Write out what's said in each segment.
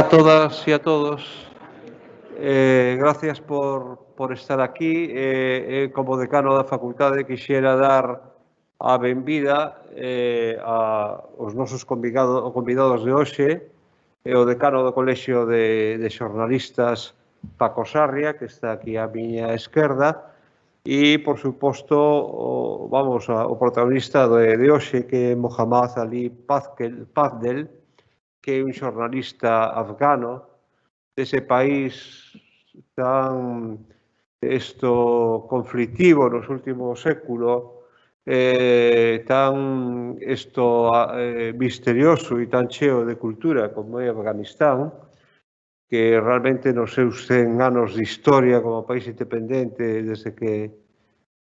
a todas e a todos. Gracias por estar aquí. Como decano da Facultade, quixera dar a benvida aos nosos convidados de hoxe, o decano do Colexio de Xornalistas, Paco Sarria, que está aquí á miña esquerda, e, por suposto, o protagonista de hoxe, que é Mohammad Ali Pakdel, que é un xornalista afgano dese país tan conflictivo nos últimos séculos, tan misterioso e tan cheo de cultura como é Afganistán, que realmente nos seus 100 anos de historia como país independente desde que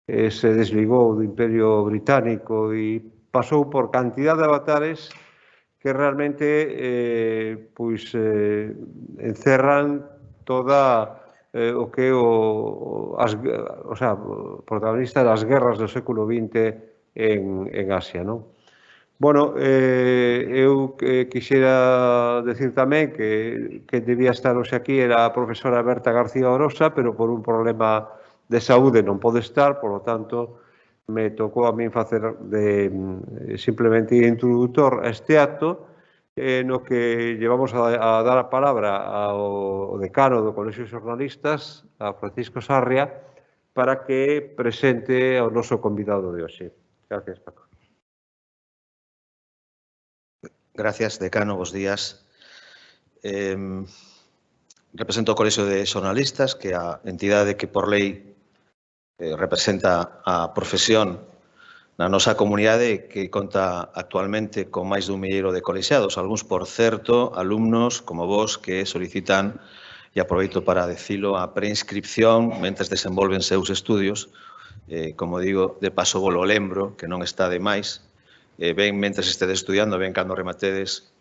se desligou do Imperio Británico e pasou por cantidad de avatares que realmente encerran toda o que é o protagonista das guerras do século XX en Asia, non? Bueno, eu quixera decir tamén que debía estar hoxe aquí era a profesora Berta García Orosa, pero por un problema de saúde non pode estar, por lo tanto, me tocou a min facer simplemente introductor a este acto, no que llevamos a dar a palabra ao decano do Colexio de Xornalistas, a Francisco Sarria, para que presente ao noso convidado de hoxe. Gracias, Paco. Gracias, decano, bos días. Represento o Colexio de Xornalistas, que é a entidade que por lei representa a profesión na nosa comunidade, que conta actualmente con máis dun milleiro de colexiados, algúns, por certo, alumnos como vos que solicitan, e aproveito para decilo, a preinscripción mentres desenvolven seus estudios. Como digo, de paso vos lo lembro, que non está de máis, ben mentres estedes estudiando, ben cando rematedes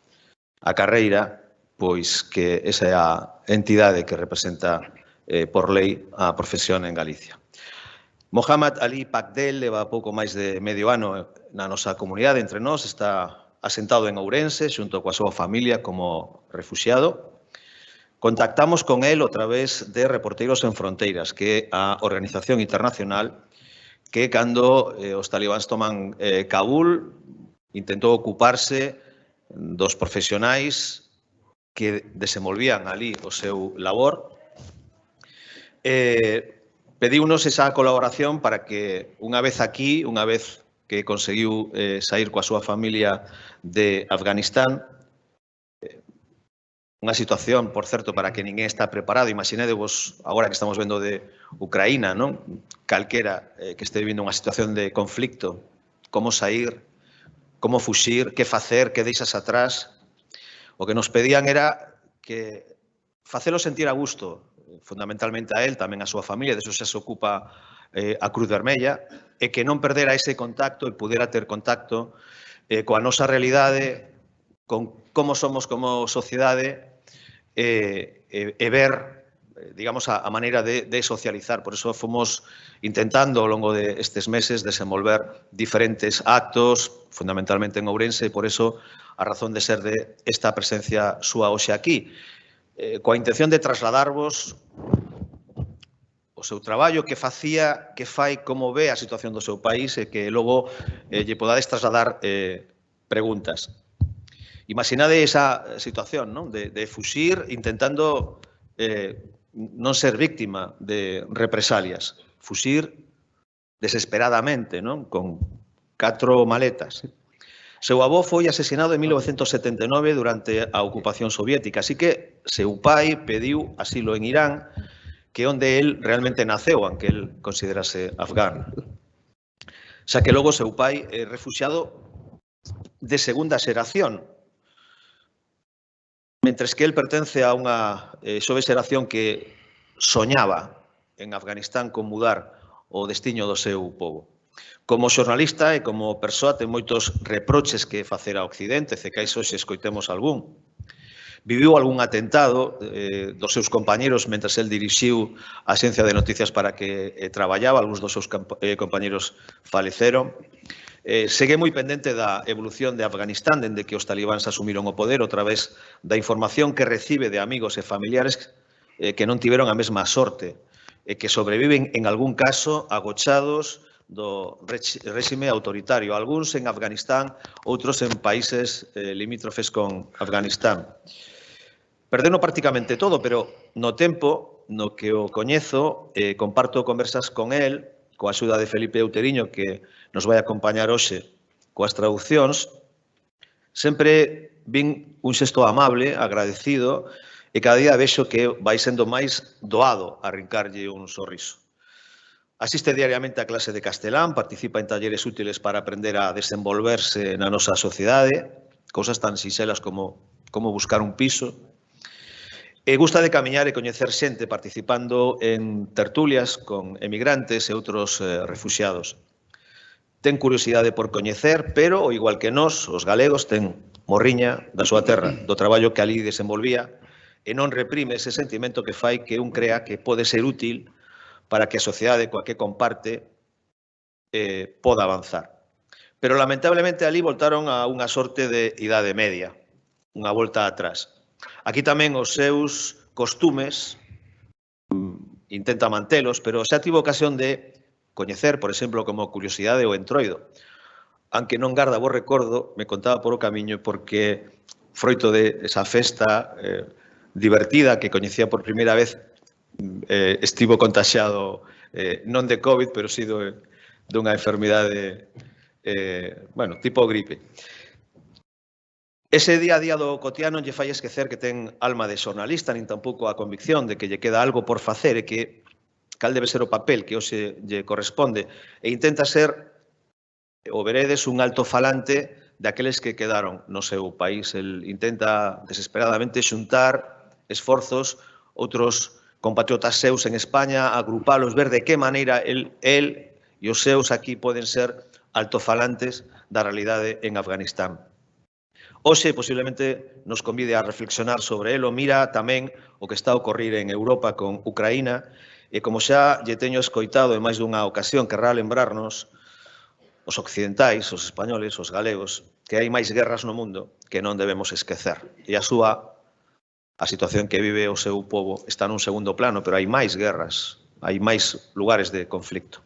a carreira, pois que esa é a entidade que representa por lei a profesión en Galicia. Mohammad Ali Pakdel leva pouco máis de medio ano na nosa comunidade, entre nós, está asentado en Ourense, xunto coa súa familia como refuxiado. Contactamos con él a través de Reporteiros Sen Fronteiras, que é a organización internacional que, cando os talibáns toman Kabul, intentou ocuparse dos profesionais que desenvolvían ali o seu labor. Pediunos esa colaboración para que, unha vez aquí, unha vez que conseguiu sair coa súa familia de Afganistán, unha situación, por certo, para que ninguén está preparado. Imaginedevos, agora que estamos vendo de Ucraína, non? Calquera que este vivindo unha situación de conflicto, como sair, como fuxir, que facer, que deixas atrás. O que nos pedían era que facelo sentir a gusto, fundamentalmente a él, tamén a súa familia, de eso xa se ocupa a Cruz Vermella, e que non perdera ese contacto e pudera ter contacto coa nosa realidade, con como somos como sociedade, e ver, digamos, a maneira de socializar. Por eso fomos intentando ao longo destes meses desenvolver diferentes actos, fundamentalmente en Ourense, e por eso a razón de ser de esta presencia súa hoxe aquí, coa intención de trasladarvos o seu traballo, que facía, que fai, como ve a situación do seu país, e que logo lle podades trasladar preguntas. Imaginade esa situación, non? De fuxir intentando non ser víctima de represalias, fuxir desesperadamente, non? Con 4 maletas. Seu avó foi asesinado en 1979 durante a ocupación soviética, así que seu pai pediu asilo en Irán, que é onde el realmente naceu, aunque el considerase afgán. Xa que logo seu pai é refuxiado de segunda xeración, mentres que el pertence a unha xove xeración que soñaba en Afganistán con mudar o destiño do seu povo. Como xornalista e como persoa ten moitos reproches que facer a Occidente, cecais hoxe escoitemos algún. Viviu algún atentado dos seus compañeros mentre el dirixiu a Ciencias de Noticias para que traballaba, algúns dos seus compañeros faleceron. Segue moi pendente da evolución de Afganistán dende que os talibáns asumiron o poder a través da información que recibe de amigos e familiares que non tiveron a mesma sorte e que sobreviven en algún caso agochados do réxime autoritario, algúns en Afganistán, outros en países limítrofes con Afganistán. Perdeno prácticamente todo, pero no tempo no que o coñezo, comparto conversas con el, coa axuda de Felipe Outeriño, que nos vai acompañar hoxe coas traduccións, sempre vin un xesto amable, agradecido, e cada día vexo que vai sendo máis doado arrincarlle un sorriso. Asiste diariamente a clase de castelán, participa en talleres útiles para aprender a desenvolverse na nosa sociedade, cousas tan sinxelas como buscar un piso. E gusta de camiñar e coñecer xente participando en tertulias con emigrantes e outros refuxiados. Ten curiosidade por coñecer, pero, ao igual que nós, os galegos, ten morriña da súa terra, do traballo que ali desenvolvía, e non reprime ese sentimento que fai que un crea que pode ser útil para que a sociedade coa que comparte poda avanzar. Pero, lamentablemente, ali voltaron a unha sorte de idade media, unha volta atrás. Aquí tamén os seus costumes intenta mantelos, pero xa tivo ocasión de coñecer, por exemplo, como curiosidade o entroido. Aunque non garda bo recordo, me contaba por o camiño, porque froito de esa festa divertida que coñecía por primeira vez, estivo contaxiado non de COVID, pero si dunha enfermidade, tipo gripe. Ese día a día do cotián non lle fai esquecer que ten alma de xornalista, nin tampouco a convicción de que lle queda algo por facer e que cal debe ser o papel que hoxe lle corresponde, e intenta ser, o veredes, un altofalante daqueles que quedaron no seu país. El intenta desesperadamente xuntar esforzos, outros compatriotas seus en España, agrupalos, ver de que maneira el e os seus aquí poden ser altofalantes da realidade en Afganistán. Hoxe, posiblemente, nos convide a reflexionar sobre elo, mira tamén o que está a ocorrir en Europa con Ucraína, e como xa lle teño escoitado en máis dunha ocasión, querrá lembrarnos os occidentais, os españoles, os galegos, que hai máis guerras no mundo que non debemos esquecer. E a situación que vive o seu pobo está nun segundo plano, pero hai máis guerras, hai máis lugares de conflicto.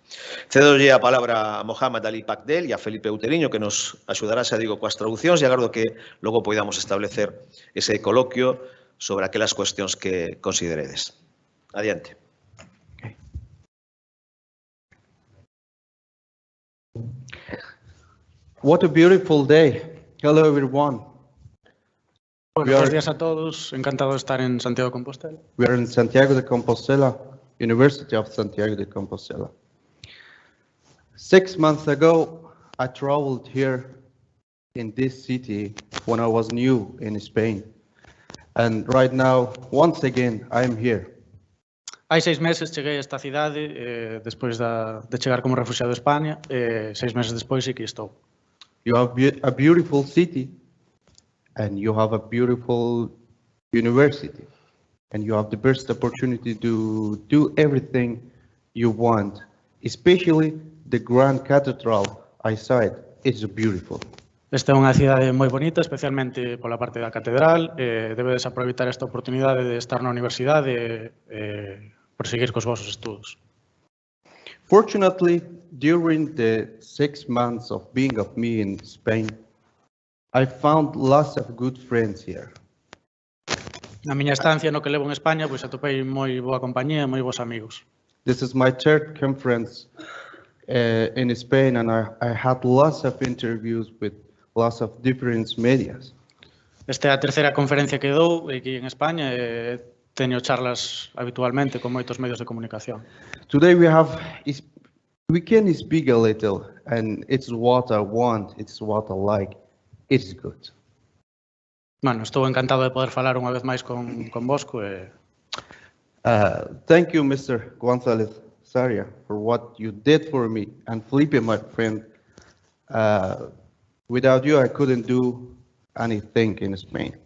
Cedolle a palabra a Mohammad Ali Pakdel e a Felipe Outeriño, que nos axudará, xa digo, coas traduccións, e agardo que logo podamos establecer ese coloquio sobre aquelas cuestións que consideredes. Adiante. What a beautiful day. Hello, everyone. Buenos días a todos. Encantado de estar en Santiago de Compostela. We are in Santiago de Compostela, University of Santiago de Compostela. 6 months ago, I traveled here in this city when I was new in Spain. And right now, once again, I am here. Hai 6 meses cheguei a esta cidade, despois de chegar como refuxiado a España, 6 meses despois sí que estou. You have a beautiful city, and you have a beautiful university, and you have the best opportunity to do everything you want, especially the Grand Cathedral I saw it. It's beautiful. Esta é unha cidade moi bonita, especialmente pola parte da catedral. Debedes aproveitar esta oportunidade de estar na universidade e proseguir cos vosos estudos. Fortunately, during the 6 months of being of me in Spain, I found lots of good friends here. Na miña estancia no que levo en España, pois atopei moi boa compañía e moi bons amigos. This is my third conference in Spain, and I had lots of interviews with lots of different medias. Esta é a terceira conferencia que dou aquí en España e teño charlas habitualmente con moitos medios de comunicación. Today we can speak a little, and it's what I want, it's what I like, it's good. Bueno, estou encantado de poder falar unha vez máis convosco e... Thank you, Mr. González Saria, for what you did for me, and Felipe, my friend. Without you, I couldn't do anything in Spain.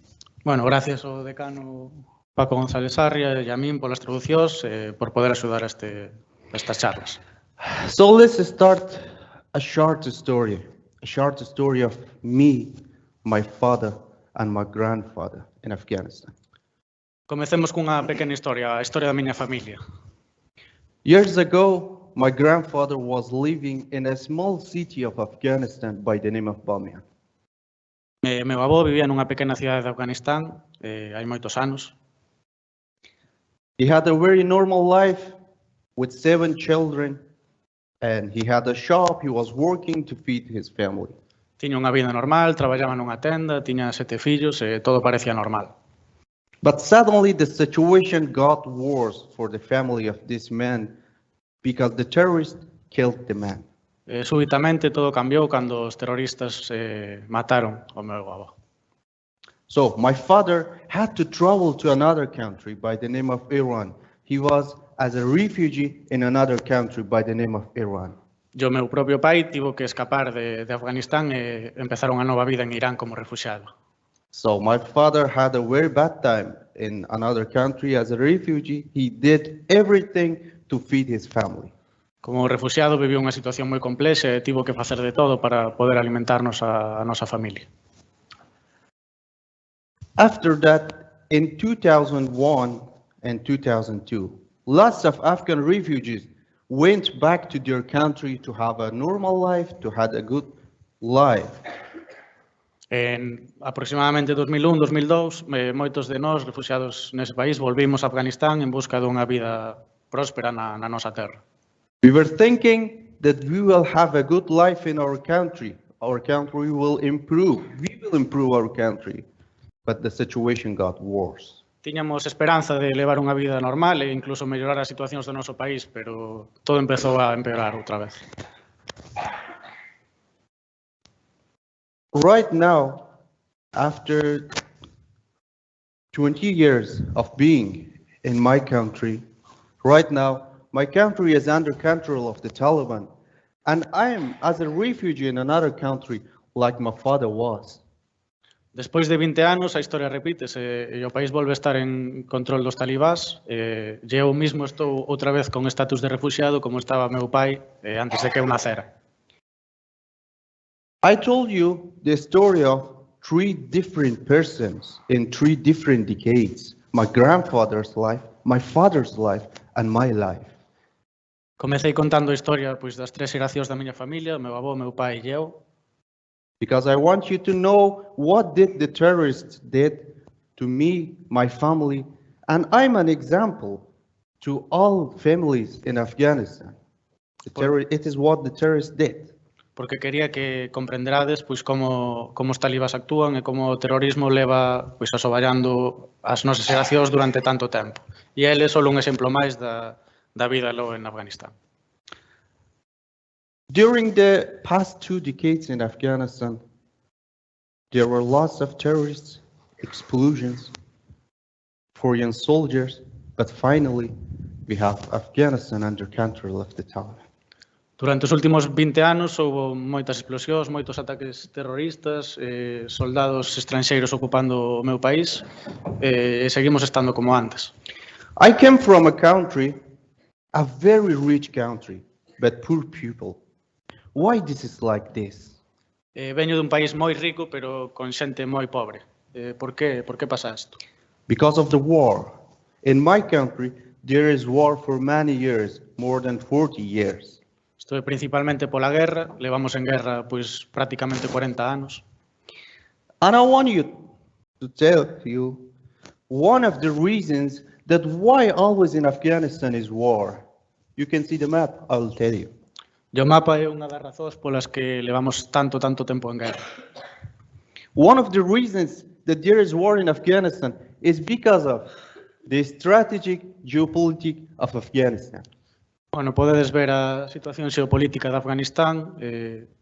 Bueno, gracias ao decano Paco González Sarria e a min polas traducións e por poder axudar a estas charlas. So let's start a short story. short story of me, my father, and my grandfather in Afghanistan. Comecemos cunha pequena historia, a historia da miña familia. Years ago, my grandfather was living in a small city of Afghanistan by the name of Bamiyan. Meu avó vivía nunha pequena cidade de Afganistán hai moitos anos. He had a very normal life with 7 children, and he had a shop. He was working to feed his family. Tiña unha vida normal, traballaba nunha tenda, tiña 7 fillos e todo parecía normal. But suddenly the situation got worse for the family of this man because the terrorists killed the man. Súbitamente todo cambiou cando os terroristas mataron ao meu avó. So my father had to travel to another country by the name of Iran. He was as a refugee in another country by the name of Iran. O meu propio pai tivo que escapar de Afganistán e empezar unha nova vida en Irán como refuxiado. So my father had a very bad time in another country as a refugee. He did everything to feed his family. Como refuxiado viviu unha situación moi complexa e tivo que facer de todo para poder alimentarnos a nosa familia. After that, in 2001 and 2002, lots of Afghan refugees went back to their country to have a normal life, to have a good life. En aproximadamente 2001-2002, moitos de nós, refuxiados nese país, volvimos a Afganistán en busca dunha vida próspera na nosa terra. We were thinking that we will have a good life in our country. Our country will improve. We will improve our country. But the situation got worse. Tiñamos esperanza de levar unha vida normal e incluso mellorar as situacións do noso país, pero todo empezou a empeorar outra vez. Right now, after 20 years of being in my country, right now, my country is under control of the Taliban, and I am as a refugee in another country like my father was. Despois de 20 anos, a historia repítese e o país volve a estar en control dos talibáns e eu mismo estou outra vez con estatus de refuxiado como estaba meu pai antes de que eu nacera. I told you the story of 3 different persons in 3 different decades. My grandfather's life, my father's life, and my life. Comecei contando a historia pois, das 3 xeracións da miña familia, meu avó, meu pai e eu. Because I want you to know what did the terrorists did to me, my family, and I'm an example to all families in Afghanistan. It is what the terrorists did. Porque quería que comprenderades pois, como os talibáns actúan e como o terrorismo leva pois, asoballando as nosas xeracións durante tanto tempo. E ele é só un exemplo máis da vida logo en Afganistán. During the past 2 decades in Afghanistan, there were lots of terrorists, explosions, foreign soldiers, but finally we have Afghanistan under control of the Taliban. Durante os últimos 20 anos houve moitas explosións, moitos ataques terroristas, soldados estranxeiros ocupando o meu país e seguimos estando como antes. I came from a country, a very rich country, but poor people. Why this is like this? Veño dun país moi rico, pero con xente moi pobre. Por que pasa isto? Because of the war. In my country, there is war for many years, more than 40 years. Isto é principalmente pola guerra, levamos en guerra pois prácticamente 40 anos. And I want you to tell you one of the reasons that why always in Afghanistan is war. You can see the map, I'll tell you. O mapa é unha das razóns polas que levamos tanto tempo en guerra. One of the reasons that there is war in Afghanistan is because of the strategic geopolitics of Afghanistan. Bueno, podedes ver a situación xeopolítica de Afganistán,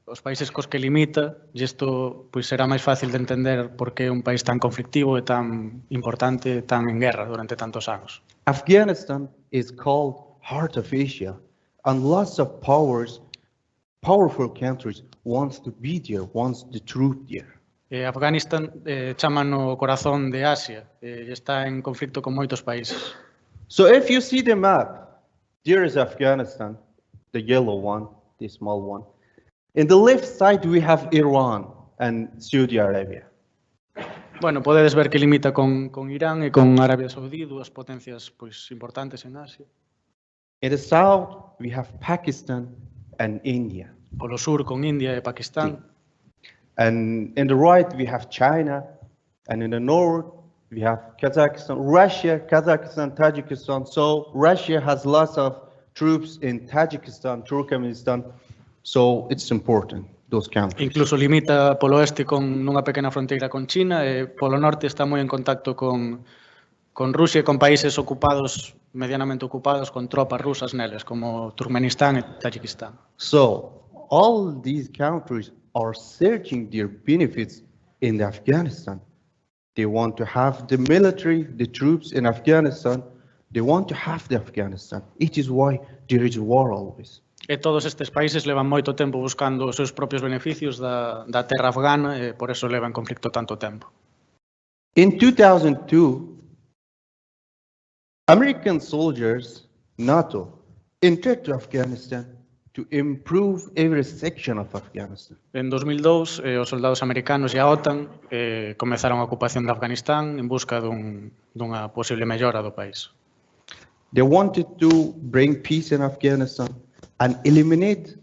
os países cos que limita, e isto pois, será máis fácil de entender por que é un país tan conflictivo e tan importante, tan en guerra durante tantos anos. Afghanistan is called Heart of Asia, and lots of powerful countries wants to be there, wants the truth there. Afganistán chaman o corazón de Asia e está en conflicto con moitos países. So if you see the map, there is Afghanistan, the yellow one, the small one. In the left side, we have Iran and Saudi Arabia. Bueno, podedes ver que limita con Irán e con Arabia Saudí, dúas potencias pois importantes en Asia. In the south, we have Pakistan and India. Polo sur con India e Pakistán. And in the right, we have China. And in the north, we have Kazakhstan, Russia, Kazakhstan, Tajikistan. So Russia has lots of troops in Tajikistan, Turkmenistan. So it's important, those countries. Incluso limita polo oeste con nunha pequena fronteira con China e polo norte está moi en contacto con Rusia e con países ocupados, medianamente ocupados, con tropas rusas neles, como Turkmenistán e Tayikistán. So all these countries are searching their benefits in Afghanistan. They want to have the military, the troops in Afghanistan. They want to have the Afghanistan. It is why there is war always. E todos estes países levan moito tempo buscando os seus propios beneficios da terra afgana e por eso levan conflicto tanto tempo. In 2002, American soldiers, NATO, entered to Afghanistan to improve every section of Afghanistan. En 2002, os soldados americanos e a OTAN comezaron a ocupación de Afganistán en busca dunha posible mellora do país. They wanted to bring peace in Afghanistan and eliminate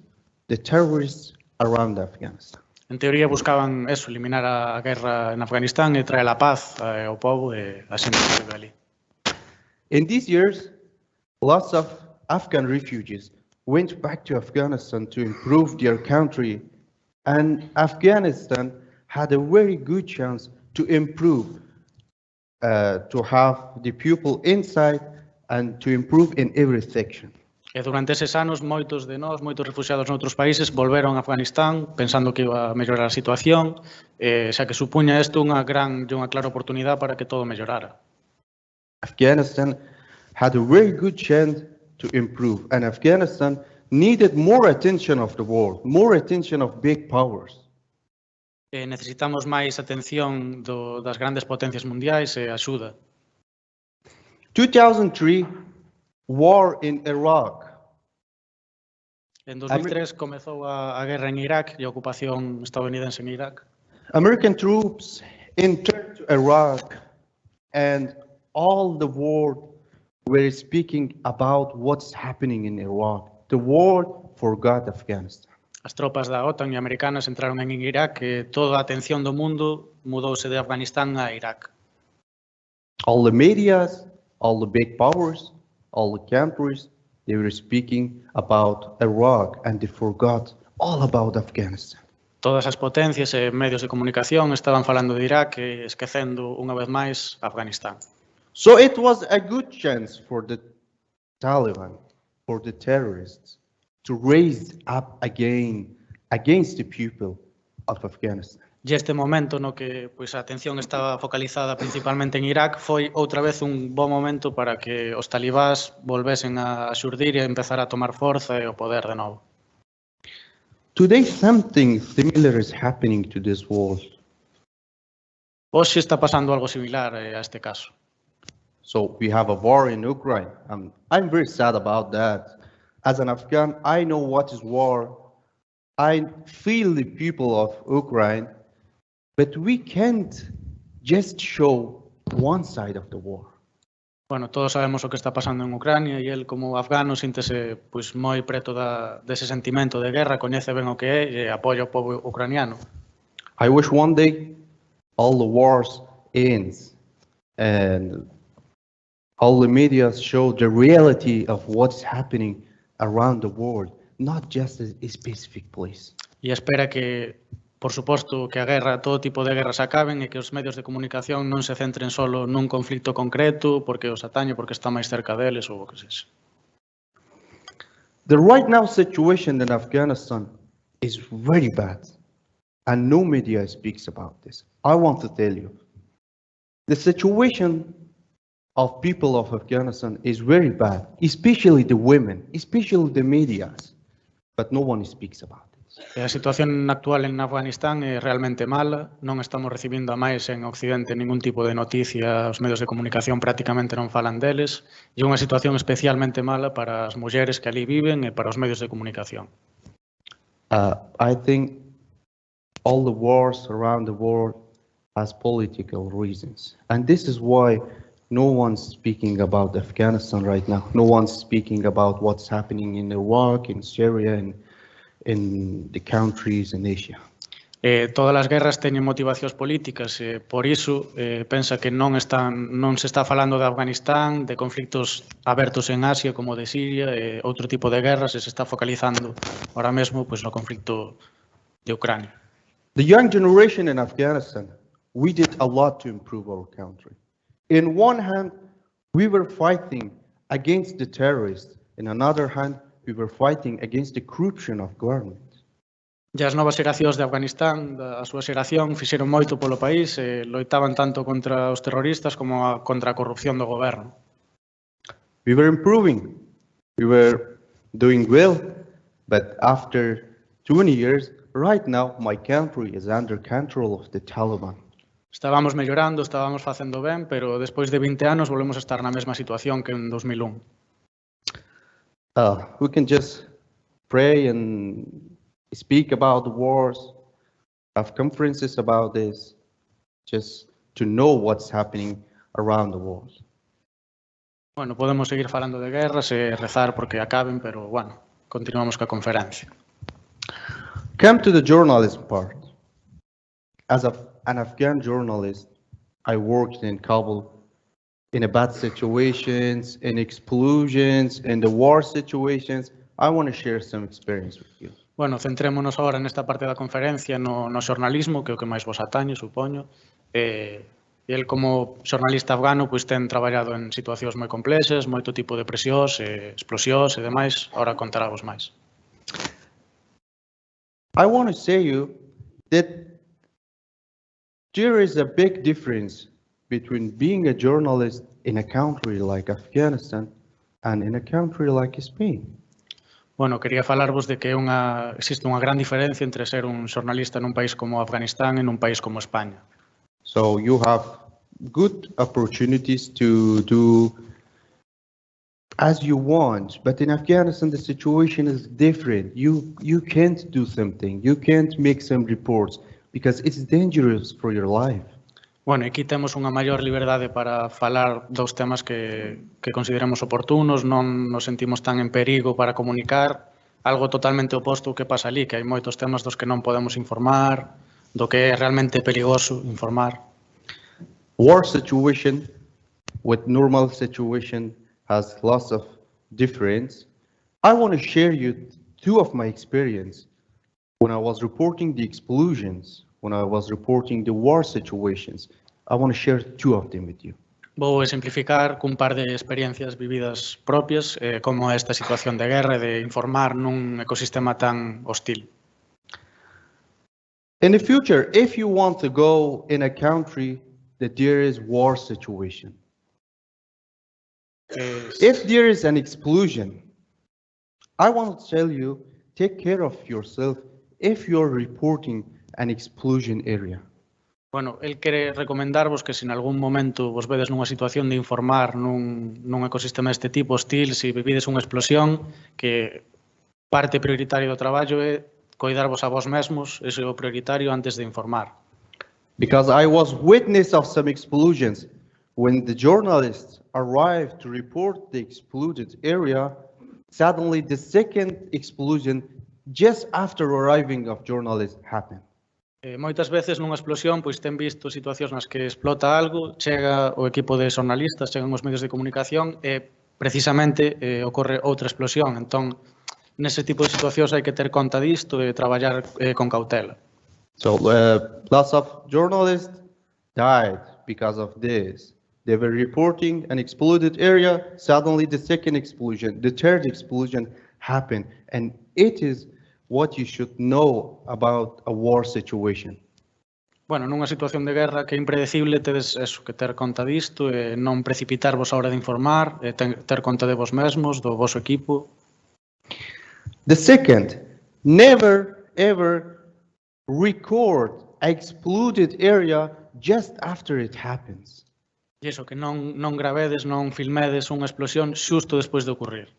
the terrorists around Afghanistan. En teoría buscaban eso, eliminar a guerra en Afganistán e traer a paz ao povo e a xente que vive ali. In these years, lots of Afghan refugees went back to Afghanistan to improve their country, and Afghanistan had a very good chance to improve, to have the people inside and to improve in every section. E durante eses anos, moitos de nós, moitos refuxiados noutros países, volveron a Afganistán pensando que iba a mellorar a situación, xa que supuña isto unha clara oportunidade para que todo mellorara. Afghanistan had a very good chance to improve, and Afghanistan needed more attention of the world, more attention of big powers. Necesitamos máis atención das grandes potencias mundiais e axuda. 2003, war in Iraq. En 2003 comezou a guerra en Irak e a ocupación estadounidense en Irak. American troops entered to Iraq, and all the world were speaking about what's happening in Iraq. The world forgot Afghanistan. As tropas da OTAN e americanas entraron en Irak e toda a atención do mundo mudouse de Afganistán a Irak. All the medias, all the big powers, all the countries, they were speaking about Iraq and they forgot all about Afghanistan. Todas as potencias e medios de comunicación estaban falando de Irak e esquecendo unha vez máis Afganistán. So it was a good chance for the Taliban, for the terrorists, to raise up again against the people of Afghanistan. E este momento no que a atención estaba focalizada principalmente en Irak foi outra vez un bo momento para que os talibáns volvesen a xurdir e empezar a tomar forza e o poder de novo. Today something similar is happening to this world. Hoxe está pasando algo similar a este caso. So we have a war in Ukraine. I'm very sad about that. As an Afghan, I know what is war. I feel the people of Ukraine, but we can't just show one side of the war. Bueno, todos sabemos o que está pasando en Ucrania e el como afgano síntese moi preto dese sentimento de guerra, coñece ben o que é e apoia o povo ucraniano. I wish one day all the wars ends and all the media show the reality of what's happening around the world, not just a specific place. E espera que, por suposto, que a guerra, todo tipo de guerras acaben e que os medios de comunicación non se centren solo nun conflicto concreto porque os atañe, porque está máis cerca deles ou o que sexa. The right now situation in Afghanistan is very bad and no media speaks about this. I want to tell you, the situation of people of Afghanistan is very bad, especially the women, especially the media, but no one speaks about it. A situación actual en Afganistán é realmente mala, non estamos recibindo a máis en Occidente ningún tipo de noticia, os medios de comunicación prácticamente non falan deles, e é unha situación especialmente mala para as mulleres que ali viven e para os medios de comunicación. I think all the wars around the world has political reasons. And this is why no one's speaking about Afghanistan right now. No one's speaking about what's happening in Iraq, in Syria, in the countries in Asia. Todas as guerras teñen motivacións políticas, por iso pensa que non se está falando de Afganistán, de conflictos abertos en Asia como de Siria, outro tipo de guerras, e se está focalizando ahora mesmo no conflicto de Ucrania. The young generation in Afghanistan, we did a lot to improve our country. In one hand, we were fighting against the terrorists. In another hand, we were fighting against the corruption of government. E as novas xeracións de Afganistán, a súa xeración, fixeron moito polo país, loitaban tanto contra os terroristas como contra a corrupción do goberno. We were improving, we were doing well, but after 20 years, right now, my country is under control of the Taliban. Estábamos mellorando, estábamos facendo ben, pero despois de 20 anos volvemos a estar na mesma situación que en 2001. We can just pray and speak about the wars, have conferences about this, just to know what's happening around the world. Bueno, podemos seguir falando de guerras e rezar porque acaben, pero, bueno, continuamos ca conferencia. Come to the journalism part. As an Afghan journalist, I worked in Kabul in a bad situations, in explosions, in the war situations. I want to share some experience with you. Bueno, centrémonos agora nesta parte da conferencia no xornalismo, que é o que máis vos atañe, supoño. El, como xornalista afgano, ten traballado en situacións moi complexas, moito tipo de presións, explosións e demais. Ahora contará vos máis. I want to say you that there is a big difference between being a journalist in a country like Afghanistan and in a country like Spain. Bueno, quería falarvos de que existe unha gran diferencia entre ser un xornalista nun país como Afganistán e nun país como España. So you have good opportunities to do as you want, but in Afghanistan the situation is different. You can't do something, you can't make some reports because it's dangerous for your life. Bueno, aquí temos unha maior liberdade para falar dos temas que consideramos oportunos, non nos sentimos tan en perigo para comunicar, algo totalmente oposto ao que pasa ali, que hai moitos temas dos que non podemos informar, do que é realmente perigoso informar. War situation with normal situation has lots of difference. I want to share you two of my experience when I was reporting the explosions, when I was reporting the war situations. I want to share two of them with you. Vou exemplificar cun par de experiencias vividas propias como esta situación de guerra e de informar nun ecosistema tan hostil. In the future, if you want to go in a country that there is war situation, if there is an explosion, I want to tell you, take care of yourself if you're reporting an explosion area. Bueno, el quere recomendarvos que se en algún momento vos vedes nunha situación de informar nun ecosistema deste tipo hostil, se vivides unha explosión, que parte prioritaria do traballo é coidarvos a vos mesmos, ese é o prioritario antes de informar. Because I was witness of some explosions. When the journalists arrived to report the exploded area, suddenly the second explosion just after arriving of journalists happened. Moitas veces nunha explosión ten visto situacións nas que explota algo, chega o equipo de xornalistas, chegan os medios de comunicación e precisamente ocorre outra explosión. Entón, nese tipo de situacións hai que ter conta disto e traballar con cautela. So lots of journalists died because of this. They were reporting an exploded area, suddenly the second explosion, the third explosion happened, and it is what you should know about a war situation. Bueno, nunha situación de guerra que é impredecible, tedes eso, que ter conta disto e non precipitarvos a hora de informar, e ter conta de vos mesmos, do voso equipo. The second, never ever record an exploded area just after it happens. E iso, que non gravedes, non filmedes unha explosión xusto despois de ocurrir.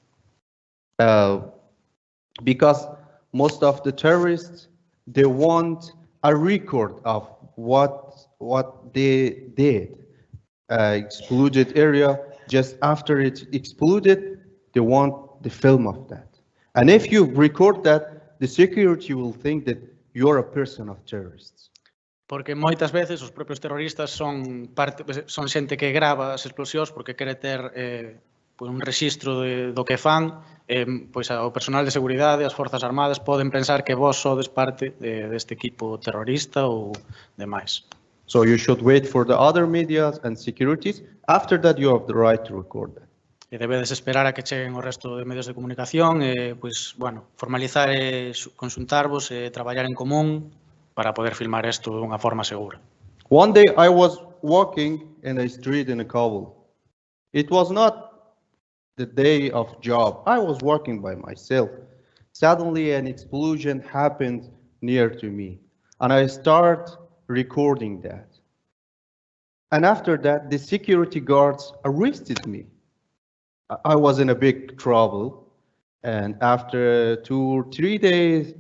Because most of the terrorists, they want a record of what they did. Exploded area, just after it exploded, they want the film of that. And if you record that, the security will think that you're a person of terrorists. Porque moitas veces os propios terroristas son xente que grava as explosións porque quere ter un rexistro do que fan, pois o personal de seguridade, as forzas armadas poden pensar que vos sodes parte deste equipo terrorista ou demais. So you should wait for the other media and securities. After that, you have the right to record that. E debedes esperar a que cheguen o resto de medios de comunicación e, pois, bueno, formalizar e consultarvos e traballar en común para poder filmar isto de unha forma segura. One day I was walking in a street in Kabul. It was not the day of job. I was walking by myself. Suddenly an explosion happened near to me and I start recording that. And after that, the security guards arrested me. I was in a big trouble, and after 2 or 3 days,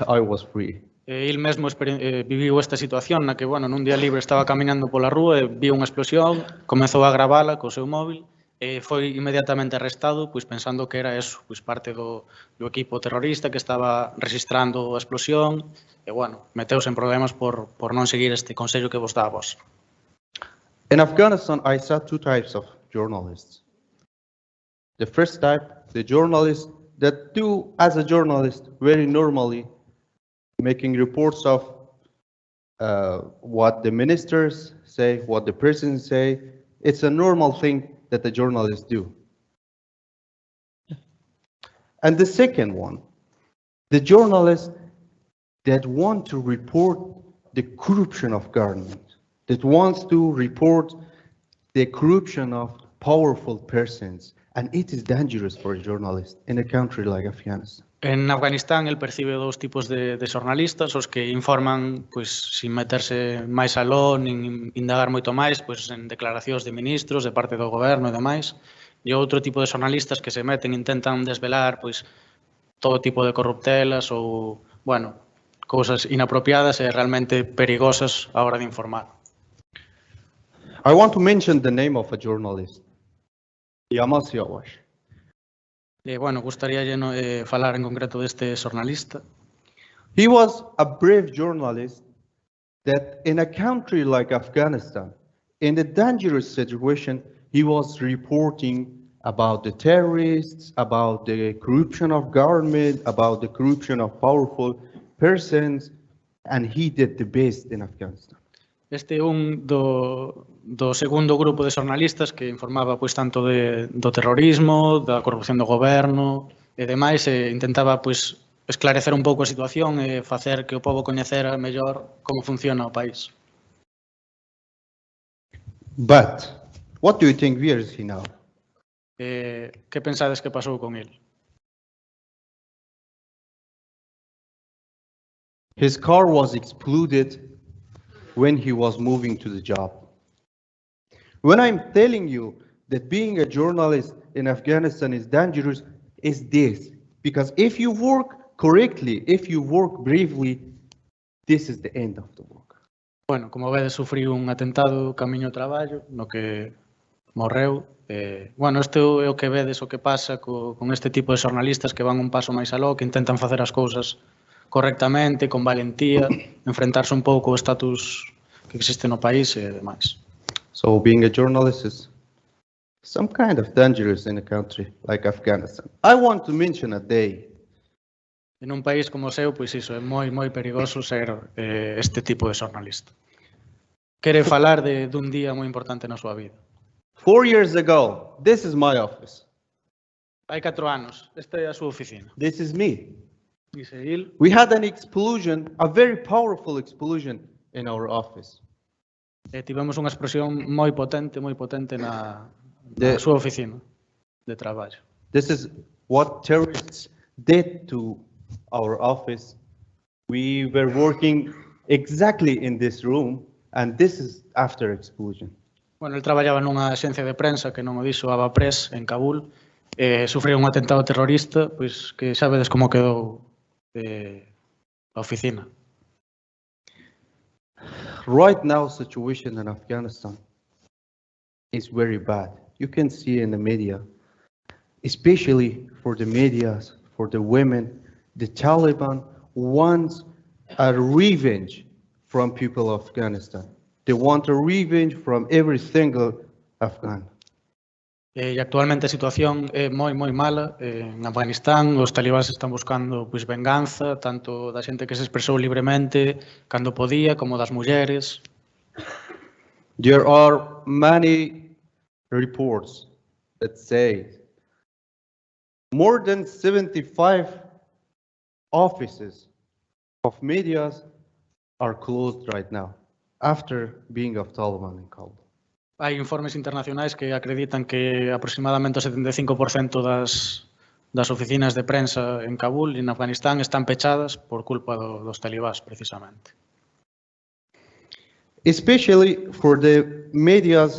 I was free. Il mesmo viviu esta situación na que, bueno, nun día libre estaba caminando pola rúa e viu unha explosión, comezou a gravala co seu móvil e foi inmediatamente arrestado, pois pensando que era eso, pois parte do equipo terrorista que estaba registrando a explosión e, bueno, meteuse en problemas por non seguir este consello que vos dá a vos. In Afghanistan, I saw two types of journalists. The first type, the journalists that do, as a journalist, very normally, making reports of what the ministers say, what the presidents say. It's a normal thing that the journalists do. And the second one, the journalists that want to report the corruption of government, that wants to report the corruption of powerful persons. And it is dangerous for a journalist in a country like Afghanistan. En Afganistán, el percibe dous tipos de xornalistas, os que informan, pois, sin meterse máis aló, nin indagar moito máis, pois, en declaracións de ministros, de parte do goberno e demais. E outro tipo de xornalistas que se meten, intentan desvelar, pois, todo tipo de corruptelas ou, bueno, cousas inapropiadas e realmente perigosas a hora de informar. I want to mention the name of a journalist. Bueno, gustaría falar en concreto deste xornalista. He was a brave journalist that in a country like Afghanistan, in a dangerous situation, he was reporting about the terrorists, about the corruption of government, about the corruption of powerful persons, and he did the best in Afghanistan. Este é un do segundo grupo de xornalistas que informaba pois tanto do terrorismo, da corrupción do goberno e demais, e intentaba pois esclarecer un pouco a situación e facer que o pobo coñecera mellor como funciona o país. But what do you think, where is he now? Que pensades que pasou con el? His car was exploded when he was moving to the job. When I'm telling you that being a journalist in Afghanistan is dangerous, is this. Because if you work correctly, if you work bravely, this is the end of the work. Bueno, como vedes, sufriu un atentado camiño ao traballo, no que morreu. Bueno, isto é o que vedes, o que pasa con este tipo de xornalistas que van un paso máis aló, que intentan facer as cousas correctamente, con valentía, enfrentarse un pouco ao estatus que existe no país e demais. So being a journalist is some kind of dangerous in a country like Afghanistan. I want to mention a day. En un país como o seu, pois iso, é moi perigoso ser este tipo de xornalista. Quere falar dun día moi importante na súa vida. 4 years ago, this is my office. Hai 4 anos, esta é a súa oficina. This is me. Dice, we had an explosion, a very powerful explosion in our office. Tivemos unha explosión moi potente na súa oficina de traballo. This is what terrorists did to our office. We were working exactly in this room, and this is after explosion. Bueno, el traballaba nunha axencia de prensa que non o dixo, Press, en Kabul, sufriu un atentado terrorista, pois que xa vedes como quedou a oficina. Right now, situation in Afghanistan is very bad. You can see in the media, especially for the media, for the women, the Taliban wants a revenge from people of Afghanistan. They want a revenge from every single Afghan. E actualmente a situación é moi mala. En Afganistán os talibáns están buscando pois venganza, tanto da xente que se expresou libremente cando podía, como das mulleres. There are many reports that say more than 75 offices of media are closed right now after being of Taliban in Kabul. Hai informes internacionais que acreditan que aproximadamente o 75% das oficinas de prensa en Kabul e en Afganistán están pechadas por culpa dos talibáns, precisamente. Especially for the media,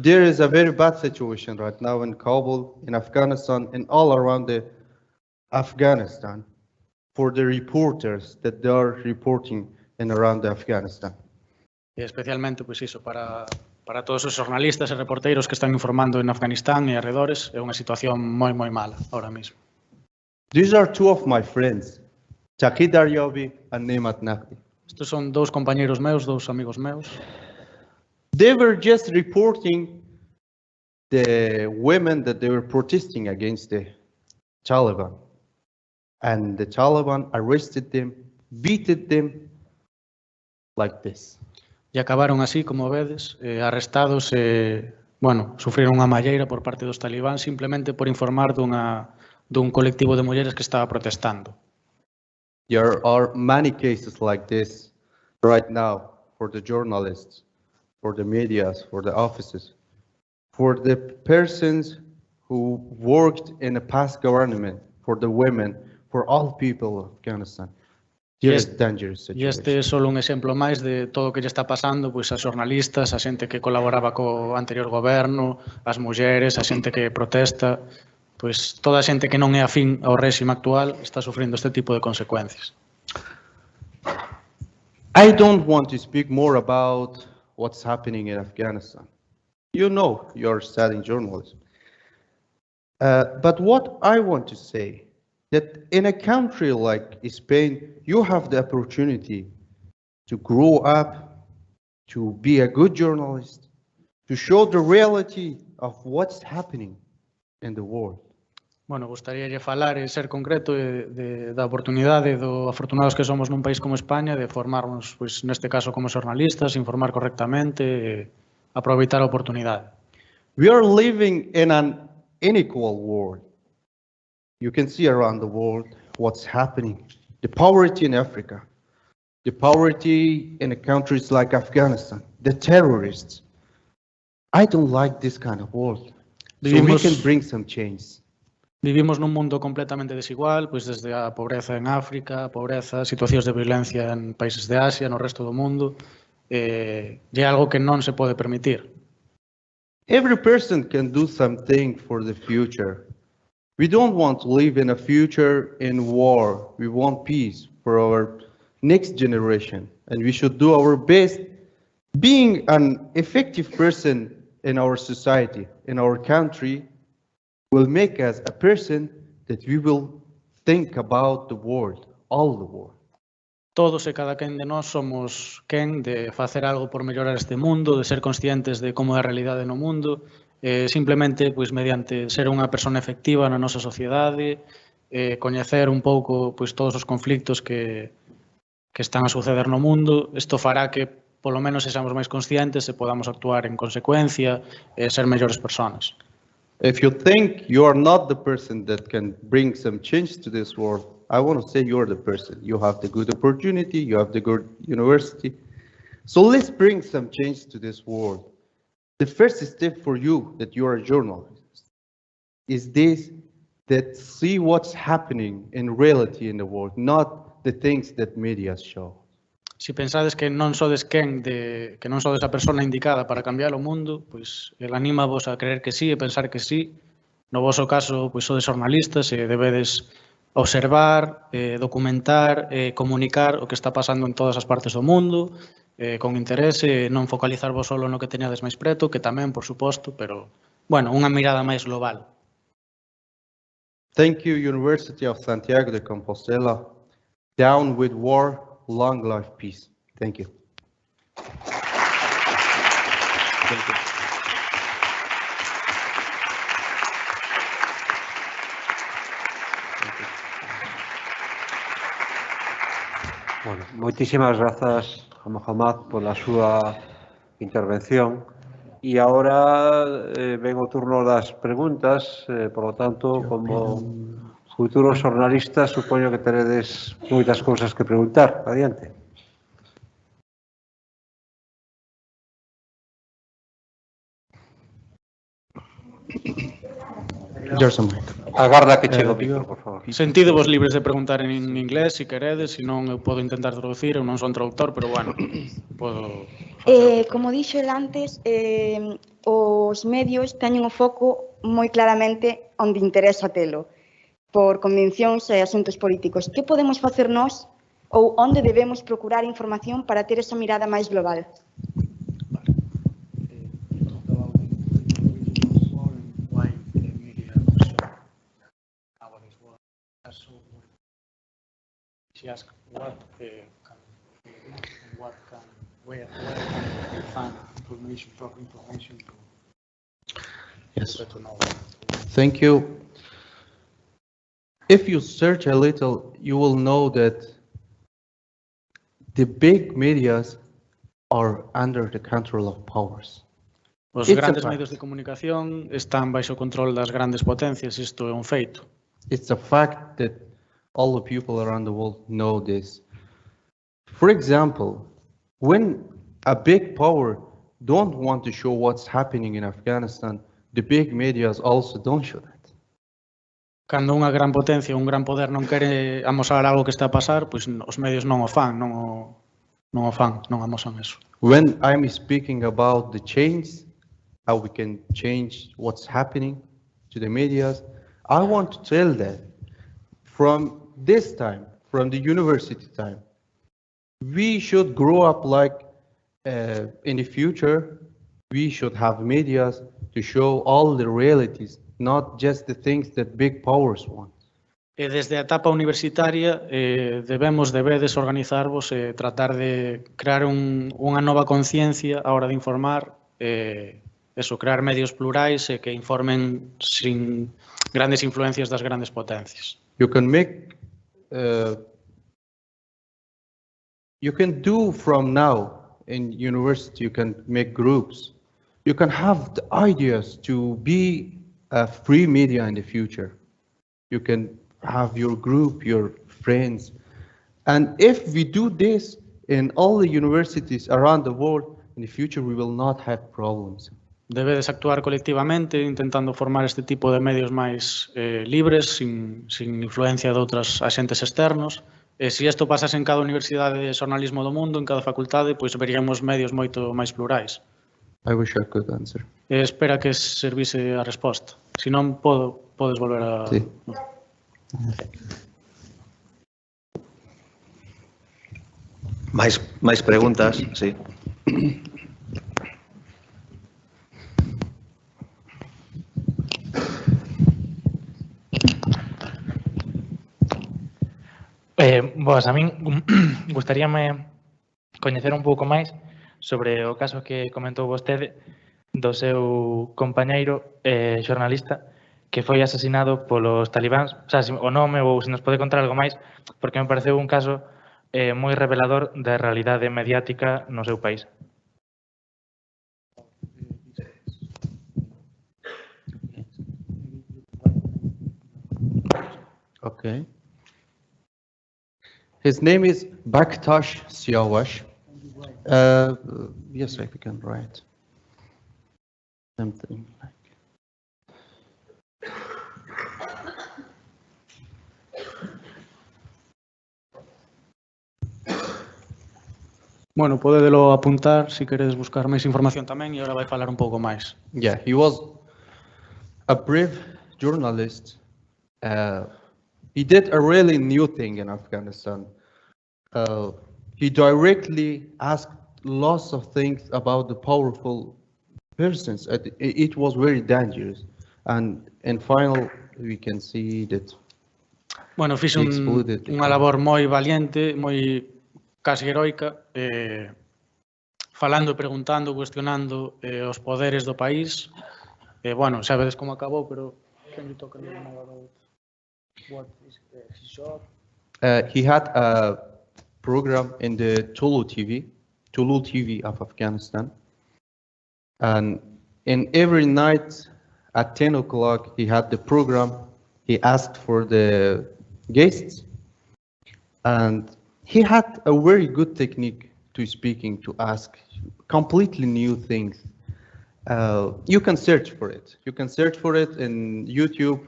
there is a very bad situation right now in Kabul, in Afghanistan, and all around the Afghanistan for the reporters that they are reporting in around the Afghanistan. E especialmente, pois iso, para todos os xornalistas e reporteiros que están informando en Afganistán e arredores, é unha situación moi mala ahora mismo. These are two of my friends, Chakid Daryabi and Nemat Naqvi. Estos son dous compañeros meus, dous amigos meus. They were just reporting the women that they were protesting against the Taliban. And the Taliban arrested them, beated them like this. E acabaron así, como vedes, arrestados e, sufriron unha malleira por parte dos talibáns simplemente por informar dun colectivo de mulleres que estaba protestando. There are many cases like this right now for the journalists, for the media, for the offices, for the persons who worked in the past government, for the women, for all people of Afghanistan. There is dangerous situation. E este é só un exemplo máis de todo o que lle está pasando pois a xornalistas, a xente que colaboraba co anterior goberno, as mulleres, a xente que protesta, pois toda a xente que non é afín ao réxime actual está sufrindo este tipo de consecuencias. I don't want to speak more about what's happening in Afghanistan. You know, you're studying journalism. But what I want to say, that in a country like Spain, you have the opportunity to grow up, to be a good journalist, to show the reality of what's happening in the world. Gostaríalle falar e ser concreto da oportunidade do afortunados que somos nun país como España de formarnos, pois neste caso como xornalistas, informar correctamente e aproveitar a oportunidade. We are living in an unequal world. You can see around the world what's happening. The poverty in Africa, the poverty in countries like Afghanistan, the terrorists. I don't like this kind of world. So we can bring some change. Vivimos nun mundo completamente desigual, pois desde a pobreza en África, a pobreza, situacións de violencia en países de Asia, no resto do mundo, é algo que non se pode permitir. Every person can do something for the future. We don't want to live in a future in war. We want peace for our next generation, and we should do our best being an effective person in our society, in our country, will make us a person that we will think about the world, all the world. Todos e cada quen de nós somos quen de facer algo por mellorar este mundo, de ser conscientes de como é a realidade no mundo, simplemente pois mediante ser unha persona efectiva na nosa sociedade, coñecer un pouco pois todos os conflictos que están a suceder no mundo. Isto fará que polo menos sexamos máis conscientes e podamos actuar en consecuencia e ser mellores persoas. If you think you are not the person that can bring some change to this world, I want to say you're the person. You have the good opportunity, you have the good university. So let's bring some change to this world. The first step for you, that you are a journalist, is this, that see what's happening in reality in the world, not the things that media show. Se pensades que non sodes que non sodes a persona indicada para cambiar o mundo, pois el anímavos a creer que sí e pensar que sí, No voso caso, pois sodes xornalistas e debedes observar, documentar, comunicar o que está pasando en todas as partes do mundo, con interese, non focalizar vos solo no que teñades máis preto, que tamén, por suposto, pero, bueno, unha mirada máis global. Thank you, University of Santiago de Compostela. Down with war, long life peace. Thank you. Thank you. Bueno, moitísimas grazas a Mohammad pola súa intervención. E agora ven o turno das preguntas, por lo tanto, como futuros xornalistas, supoño que teredes moitas cousas que preguntar. Adiante. There's a mic. Agarda que chegue o micro, por favor. Sentidevos libres de preguntar en inglés, se queredes, se non eu podo intentar traducir, eu non son traductor, pero bueno, podo... Como dixo el antes, os medios teñen o foco moi claramente onde interesa telo, por convencións e asuntos políticos. Que podemos facer nós ou onde debemos procurar información para ter esa mirada máis global? She asked what where can we find information, proper information to Yes. to know. Thank you. If you search a little, you will know that the big medias are under the control of powers. Os It's a grandes fact. medios de comunicación están baixo o control das grandes potencias, isto é un feito. It's a fact that all the people around the world know this. For example, when a big power don't want to show what's happening in Afghanistan, the big medias also don't show that. Cando unha gran potencia, un gran poder non quere amosar algo que está a pasar, pois os medios non o fan, non amosan eso. When I'm speaking about the change, how we can change what's happening to the medias, I want to tell that from this time, from the university time, we should grow up like in the future, we should have medias to show all the realities, not just the things that big powers want. E desde a etapa universitaria debedes organizarvos e tratar de crear unha nova conciencia a hora de informar, crear medios plurais e que informen sin grandes influencias das grandes potencias. You can make, you can do from now in university, you can make groups. You can have the ideas to be a free media in the future. You can have your group, your friends. And if we do this in all the universities around the world, in the future we will not have problems. Debedes actuar colectivamente intentando formar este tipo de medios máis libres, sin influencia de outros axentes externos. E se isto pasase en cada universidade de xornalismo do mundo, en cada facultade, pois veríamos medios moito máis plurais. I wish I could answer. Espera que servise a resposta. Se non, podes volver a... Sí. Máis preguntas, sí. Boas, a min gustaríame coñecer un pouco máis sobre o caso que comentou vostede do seu compañeiro xornalista que foi asesinado polos talibáns. O sea, o nome ou se nos pode contar algo máis, porque me pareceu un caso moi revelador da realidade mediática no seu país. Okay. His name is Baktash Siawash. Yes, I can write something like. Bueno, podedelo apuntar se queredes buscar máis información tamén e agora vai falar un pouco máis. Yeah, he was a brave journalist, he did a really new thing in Afghanistan. He directly asked lots of things about the powerful persons. It was very dangerous. And in final, we can see that Bueno, fixe unha labor moi valiente, moi casi heroica, falando, preguntando, cuestionando os poderes do país. Bueno, sabedes como acabou, pero can you talk a little more about what is his job? He had a program in the Tulu TV of Afghanistan. And in every night at 10 o'clock, he had the program. He asked for the guests. And he had a very good technique to speaking, to ask completely new things. You can search for it. You can search for it in YouTube,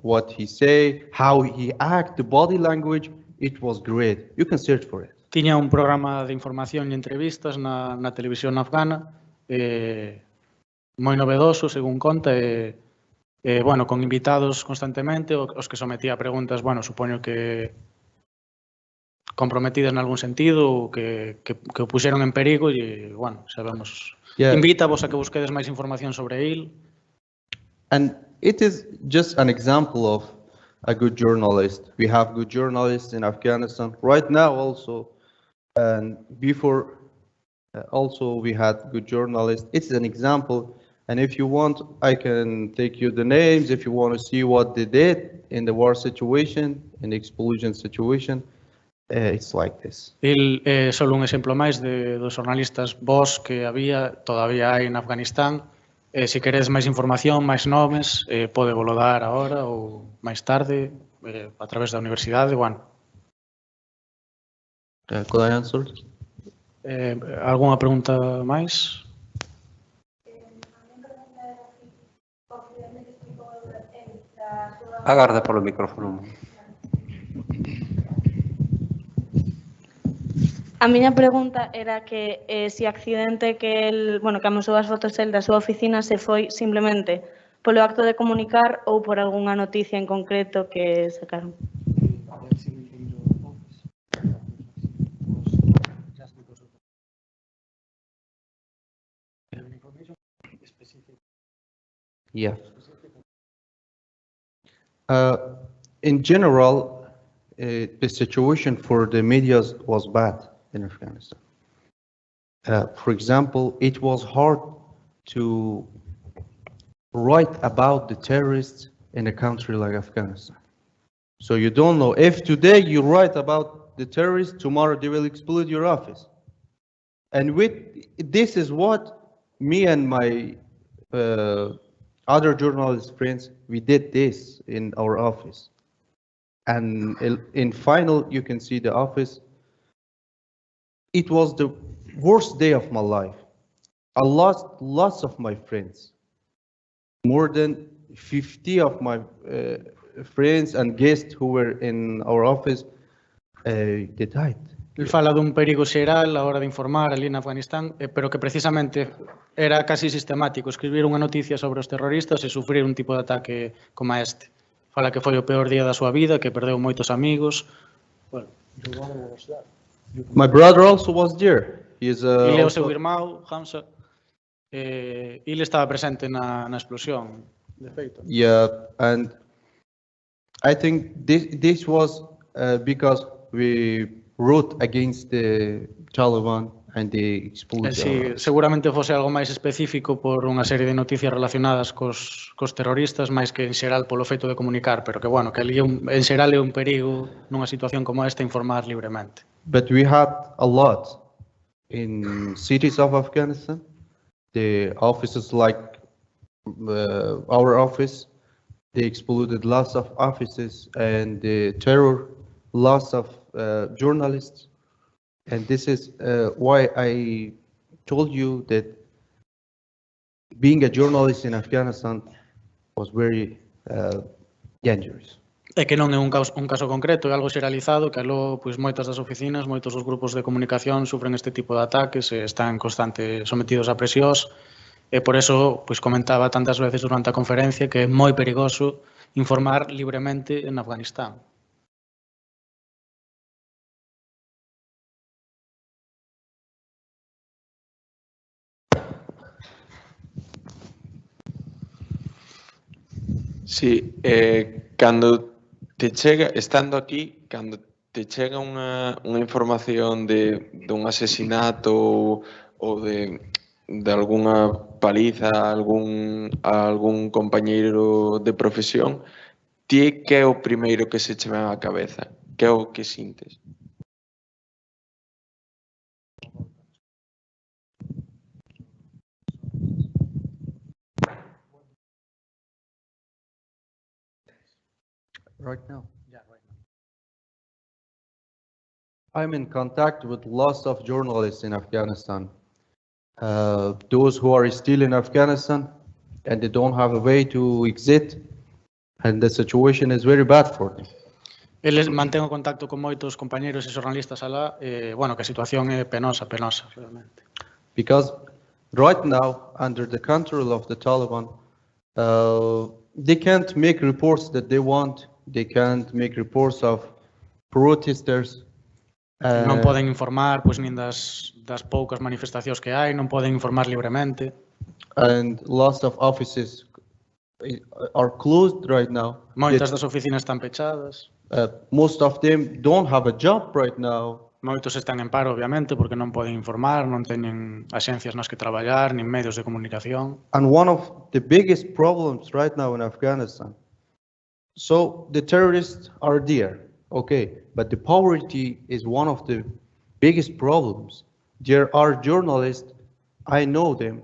what he say, how he act, the body language. It was great. You can search for it. Tiña un programa de información e entrevistas na televisión afgana, moi novedoso, según conta, bueno, con invitados constantemente, os que sometía a preguntas, bueno, supoño que comprometidas en algún sentido ou que o puxeron en perigo e, bueno, sabemos. Invítavos a que busquedes máis información sobre il. And it is just an example of a good journalist. We have good journalists in Afghanistan right now also, and before also we had good journalists. It's an example, and if you want, I can take you the names if you want to see what they did in the war situation, in the explosion situation. It's like this. Il é só un exemplo máis dos xornalistas vos que todavía hai en Afganistán. Se queredes máis información, máis nomes, pode volo dar agora ou máis tarde, a través da universidade, bueno. Could I answer? Algunha pregunta máis? Agarda polo micrófono. A miña pregunta era que se o accidente que amosou as fotos da súa oficina se foi simplemente polo acto de comunicar ou por algunha noticia en concreto que sacaron. Yeah. In general, the situation for the media was bad in Afghanistan. For example, it was hard to write about the terrorists in a country like Afghanistan. So you don't know if today you write about the terrorists, tomorrow they will explode your office. And this is what me and my other journalist friends, we did this in our office. And in final, you can see the office. It was the worst day of my life. I lost lots of my friends. More than 50 of my friends and guests who were in our office, they died. Ele fala dun perigo xeral a hora de informar ali en Afganistán, pero que precisamente era casi sistemático escribir unha noticia sobre os terroristas e sufrir un tipo de ataque como este. Fala que foi o peor día da súa vida, que perdeu moitos amigos. Bueno, my brother also was there. Ele é o seu irmão, Hamza. Ele estaba presente na explosión, de feito. Yeah, and I think this was because we wrote against the Taliban and the explosion. Sí, seguramente fose algo máis específico por unha serie de noticias relacionadas cos terroristas, máis que en xeral polo feito de comunicar, pero que, bueno, que ali en xeral é un perigo nunha situación como esta informar libremente. But we had a lot in cities of Afghanistan. The offices like our office, they exploded lots of offices, and the terror lots of journalists. And this is why I told you that being a journalist in Afghanistan was very dangerous. É que non é un caso concreto, é algo xeralizado, que aló, pois, moitas das oficinas, moitos dos grupos de comunicación sufren este tipo de ataques e están sometidos a presións, e por eso, pois, comentaba tantas veces durante a conferencia que é moi perigoso informar libremente en Afganistán. Sí, cando te chega, estando aquí, cando te chega unha información dun asesinato ou de algunha paliza a algún compañeiro de profesión, ti que é o primeiro que se che ven á cabeza? Que é o que sintes? Right now. I'm in contact with lots of journalists in Afghanistan. Those who are still in Afghanistan and they don't have a way to exit, and the situation is very bad for them. Eles mantengo contacto con moitos compañeros e xornalistas alá, bueno, que a situación é penosa, realmente. Because right now, under the control of the Taliban, they can't make reports that they want. They can't make reports of protesters. Non poden informar, pois, nin das poucas manifestacións que hai, non poden informar libremente. And lots of offices are closed right now. Moitas das oficinas están pechadas. Most of them don't have a job right now. Moitos están en paro, obviamente, porque non poden informar, non teñen axencias nas que traballar, nin medios de comunicación. And one of the biggest problems right now in Afghanistan. So the terrorists are there, okay, but the poverty is one of the biggest problems. There are journalists, I know them,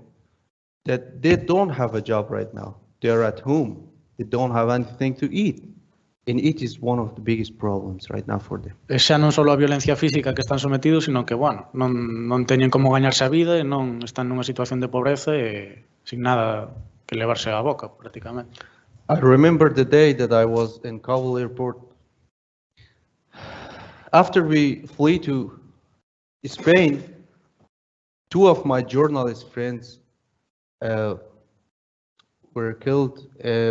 that they don't have a job right now. They're at home. They don't have anything to eat. And it is one of the biggest problems right now for them. E xa non só a violencia física que están sometidos, sino que, bueno, non teñen como gañarse a vida e non están nunha situación de pobreza e sin nada que levarse á boca, prácticamente. I remember the day that I was in Kabul airport. After we flee to Spain, two of my journalist friends were killed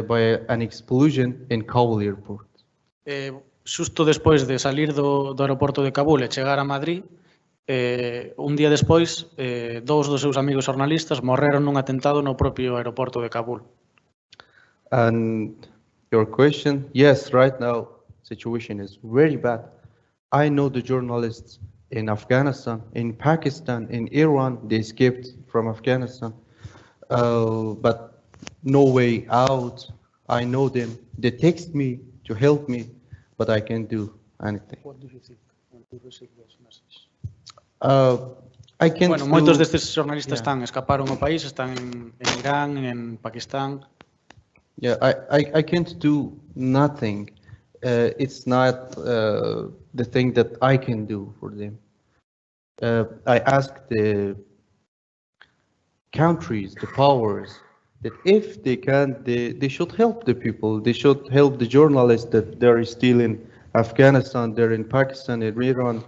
by an explosion in Kabul airport. Xusto despois de salir do aeroporto de Kabul e chegar a Madrid, un día despois, dous dos seus amigos xornalistas morreron nun atentado no propio aeroporto de Kabul. And your question, yes, right now situation is very bad. I know the journalists in Afghanistan, in Pakistan, in Iran, they escaped from Afghanistan, but no way out. I know them. They text me to help me, but I can't do anything. What do you think when you receive those messages? I can't. Bueno, moitos destes xornalistas escaparon ao país, están en Irán, en Pakistán. Yeah, I can't do nothing. It's not the thing that I can do for them. I ask the countries, the powers, that if they can, they should help the people. They should help the journalists that they're still in Afghanistan, they're in Pakistan, in Iran,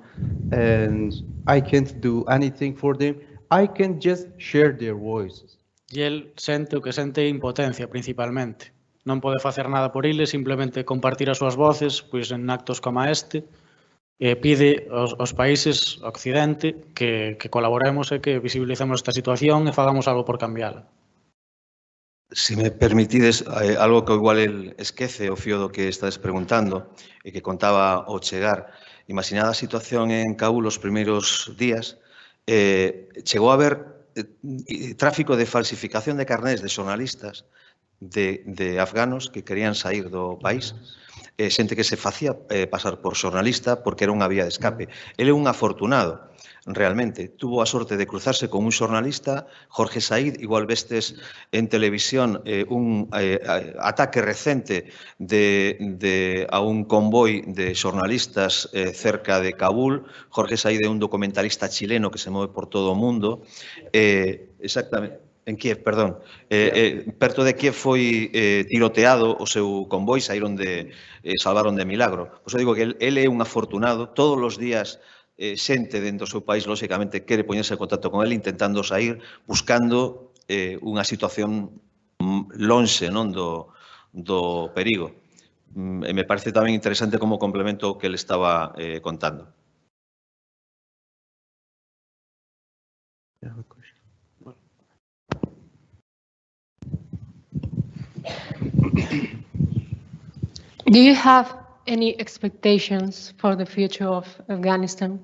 and I can't do anything for them. I can just share their voices. E el sente o que sente impotencia, principalmente. Non pode facer nada por eles, simplemente compartir as súas voces, pois en actos como este, e pide aos países occidente que colaboremos e que visibilicemos esta situación e fagamos algo por cambiala. Se me permitides, algo que igual el esquece o fío do que estades preguntando e que contaba ao chegar. Imaginada a situación en Kabul os primeiros días, chegou a haber tráfico de falsificación de carnés de xornalistas de afganos que querían sair do país, xente que se facía pasar por xornalista porque era unha vía de escape. Ele é un afortunado, realmente. Tuvo a sorte de cruzarse con un xornalista, Jorge Said, igual vestes en televisión un ataque recente a un convoi de xornalistas cerca de Kabul. Jorge Said é un documentalista chileno que se move por todo o mundo. Exactamente. En Kiev, perdón. Perto de Kiev foi tiroteado o seu convoi, salvaron de milagro. Pois eu digo que ele é un afortunado. Todos os días xente dentro do seu país, lóxicamente, quere poñerse en contacto con ele, intentando sair, buscando unha situación lonxe, non, do perigo. E me parece tamén interesante como complemento o que ele estaba contando. Do you have any expectations for the future of Afghanistan,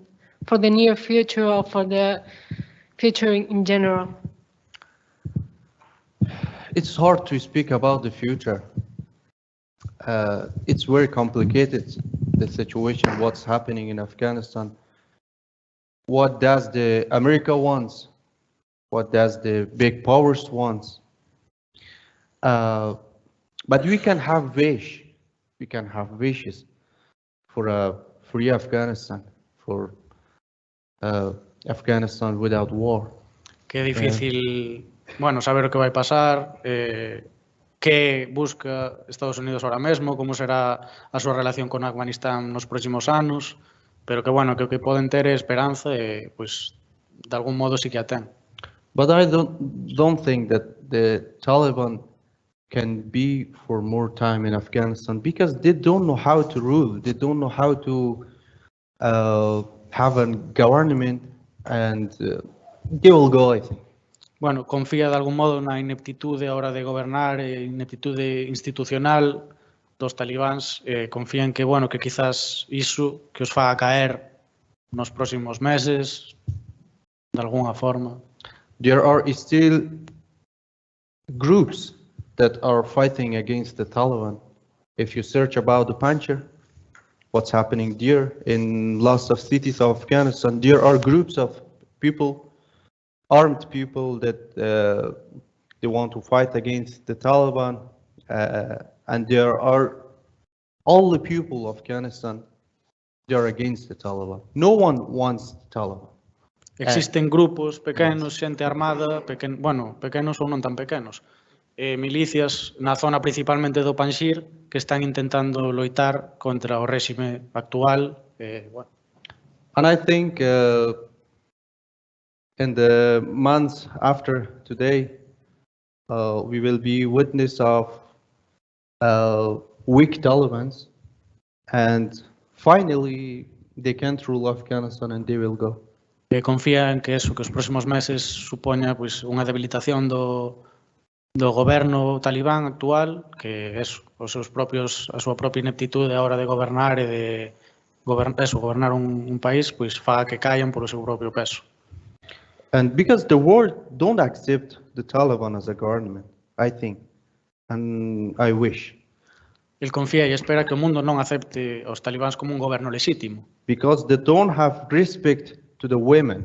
for the near future or for the future in general? It's hard to speak about the future. It's very complicated, the situation, what's happening in Afghanistan. What does the America wants? What does the big powers wants? But we can have wish. We can have wishes for a free Afghanistan, for Afghanistan without war. Que é difícil, bueno, saber o que vai pasar, que busca Estados Unidos ahora mesmo, como será a súa relación con Afganistán nos próximos anos, pero que, bueno, que o que poden ter é esperanza e, pois, de algún modo sí que a ten. But I don't think that the Taliban can be for more time in Afghanistan because they don't know how to rule. They don't know how to have a government, and they will go, I think. Bueno, confía de algún modo na ineptitude a hora de gobernar e ineptitude institucional dos talibáns. Confían que, bueno, que quizás iso que os faga caer nos próximos meses, de alguna forma. There are still groups that are fighting against the Taliban. If you search about the Panjshir, what's happening there in lots of cities of Afghanistan, there are groups of people, armed people that they want to fight against the Taliban, and there are all the people of Afghanistan, they are against the Taliban. No one wants the Taliban. Existen grupos pequenos, xente armada, bueno, pequenos ou non tan pequenos, milicias na zona principalmente do Panjshir que están intentando loitar contra o réxime actual. Bueno. And I think in the months after today, we will be witness of weak Talibans, and finally they can't rule Afghanistan and they will go. Confía en que eso, que os próximos meses supoña pois unha debilitación do goberno talibán actual, que eso, a súa propia ineptitude a hora de gobernar e de gobernar un país, pois faga que caian polo seu propio peso. And because the world don't accept the Taliban as a government, I think, and I wish. El confía e espera que o mundo non acepte os talibáns como un goberno lexítimo. Because they don't have respect to the women.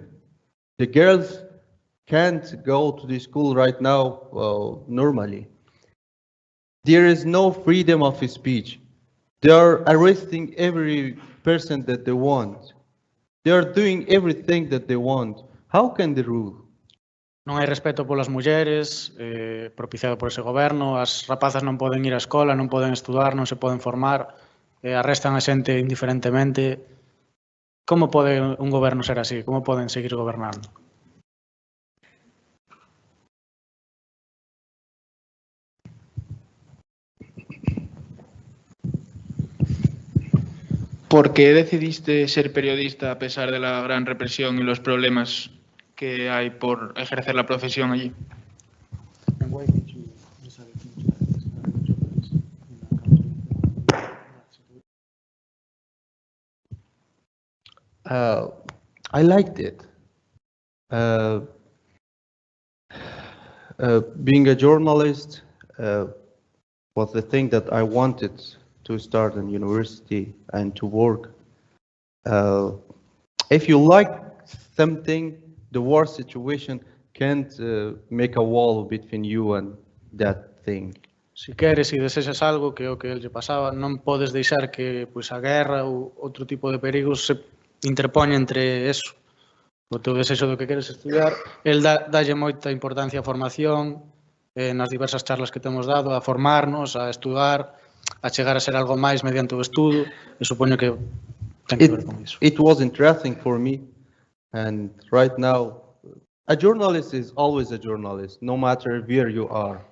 The girls can't go to the school right now normally. There is no freedom of speech. They are arresting every person that they want. They are doing everything that they want. How can they rule? Non hai respeto polas mulleres, propiciado por ese goberno. As rapazas non poden ir á escola, non poden estudar, non se poden formar, arrestan a xente indiferentemente. Como pode un goberno ser así? Como poden seguir gobernando? ¿Por qué decidiste ser periodista a pesar de la gran represión y los problemas que hay por ejercer la profesión allí? I liked it. Being a journalist was the thing that I wanted to start in university and to work. If you like something, the war situation can't make a wall between you and that thing. Si queres e desexas algo, que é o que el lle pasaba, non podes deixar que pois, a guerra ou outro tipo de perigos se interpoña entre eso, o teu desexo do que queres estudiar. El dalle moita importancia á formación, nas diversas charlas que temos dado, a formarnos, a estudar, a chegar a ser algo máis mediante o estudo, e supoño que ten que ver con iso. It was interesting for me, and right now, a journalist is always a journalist, no matter where you are.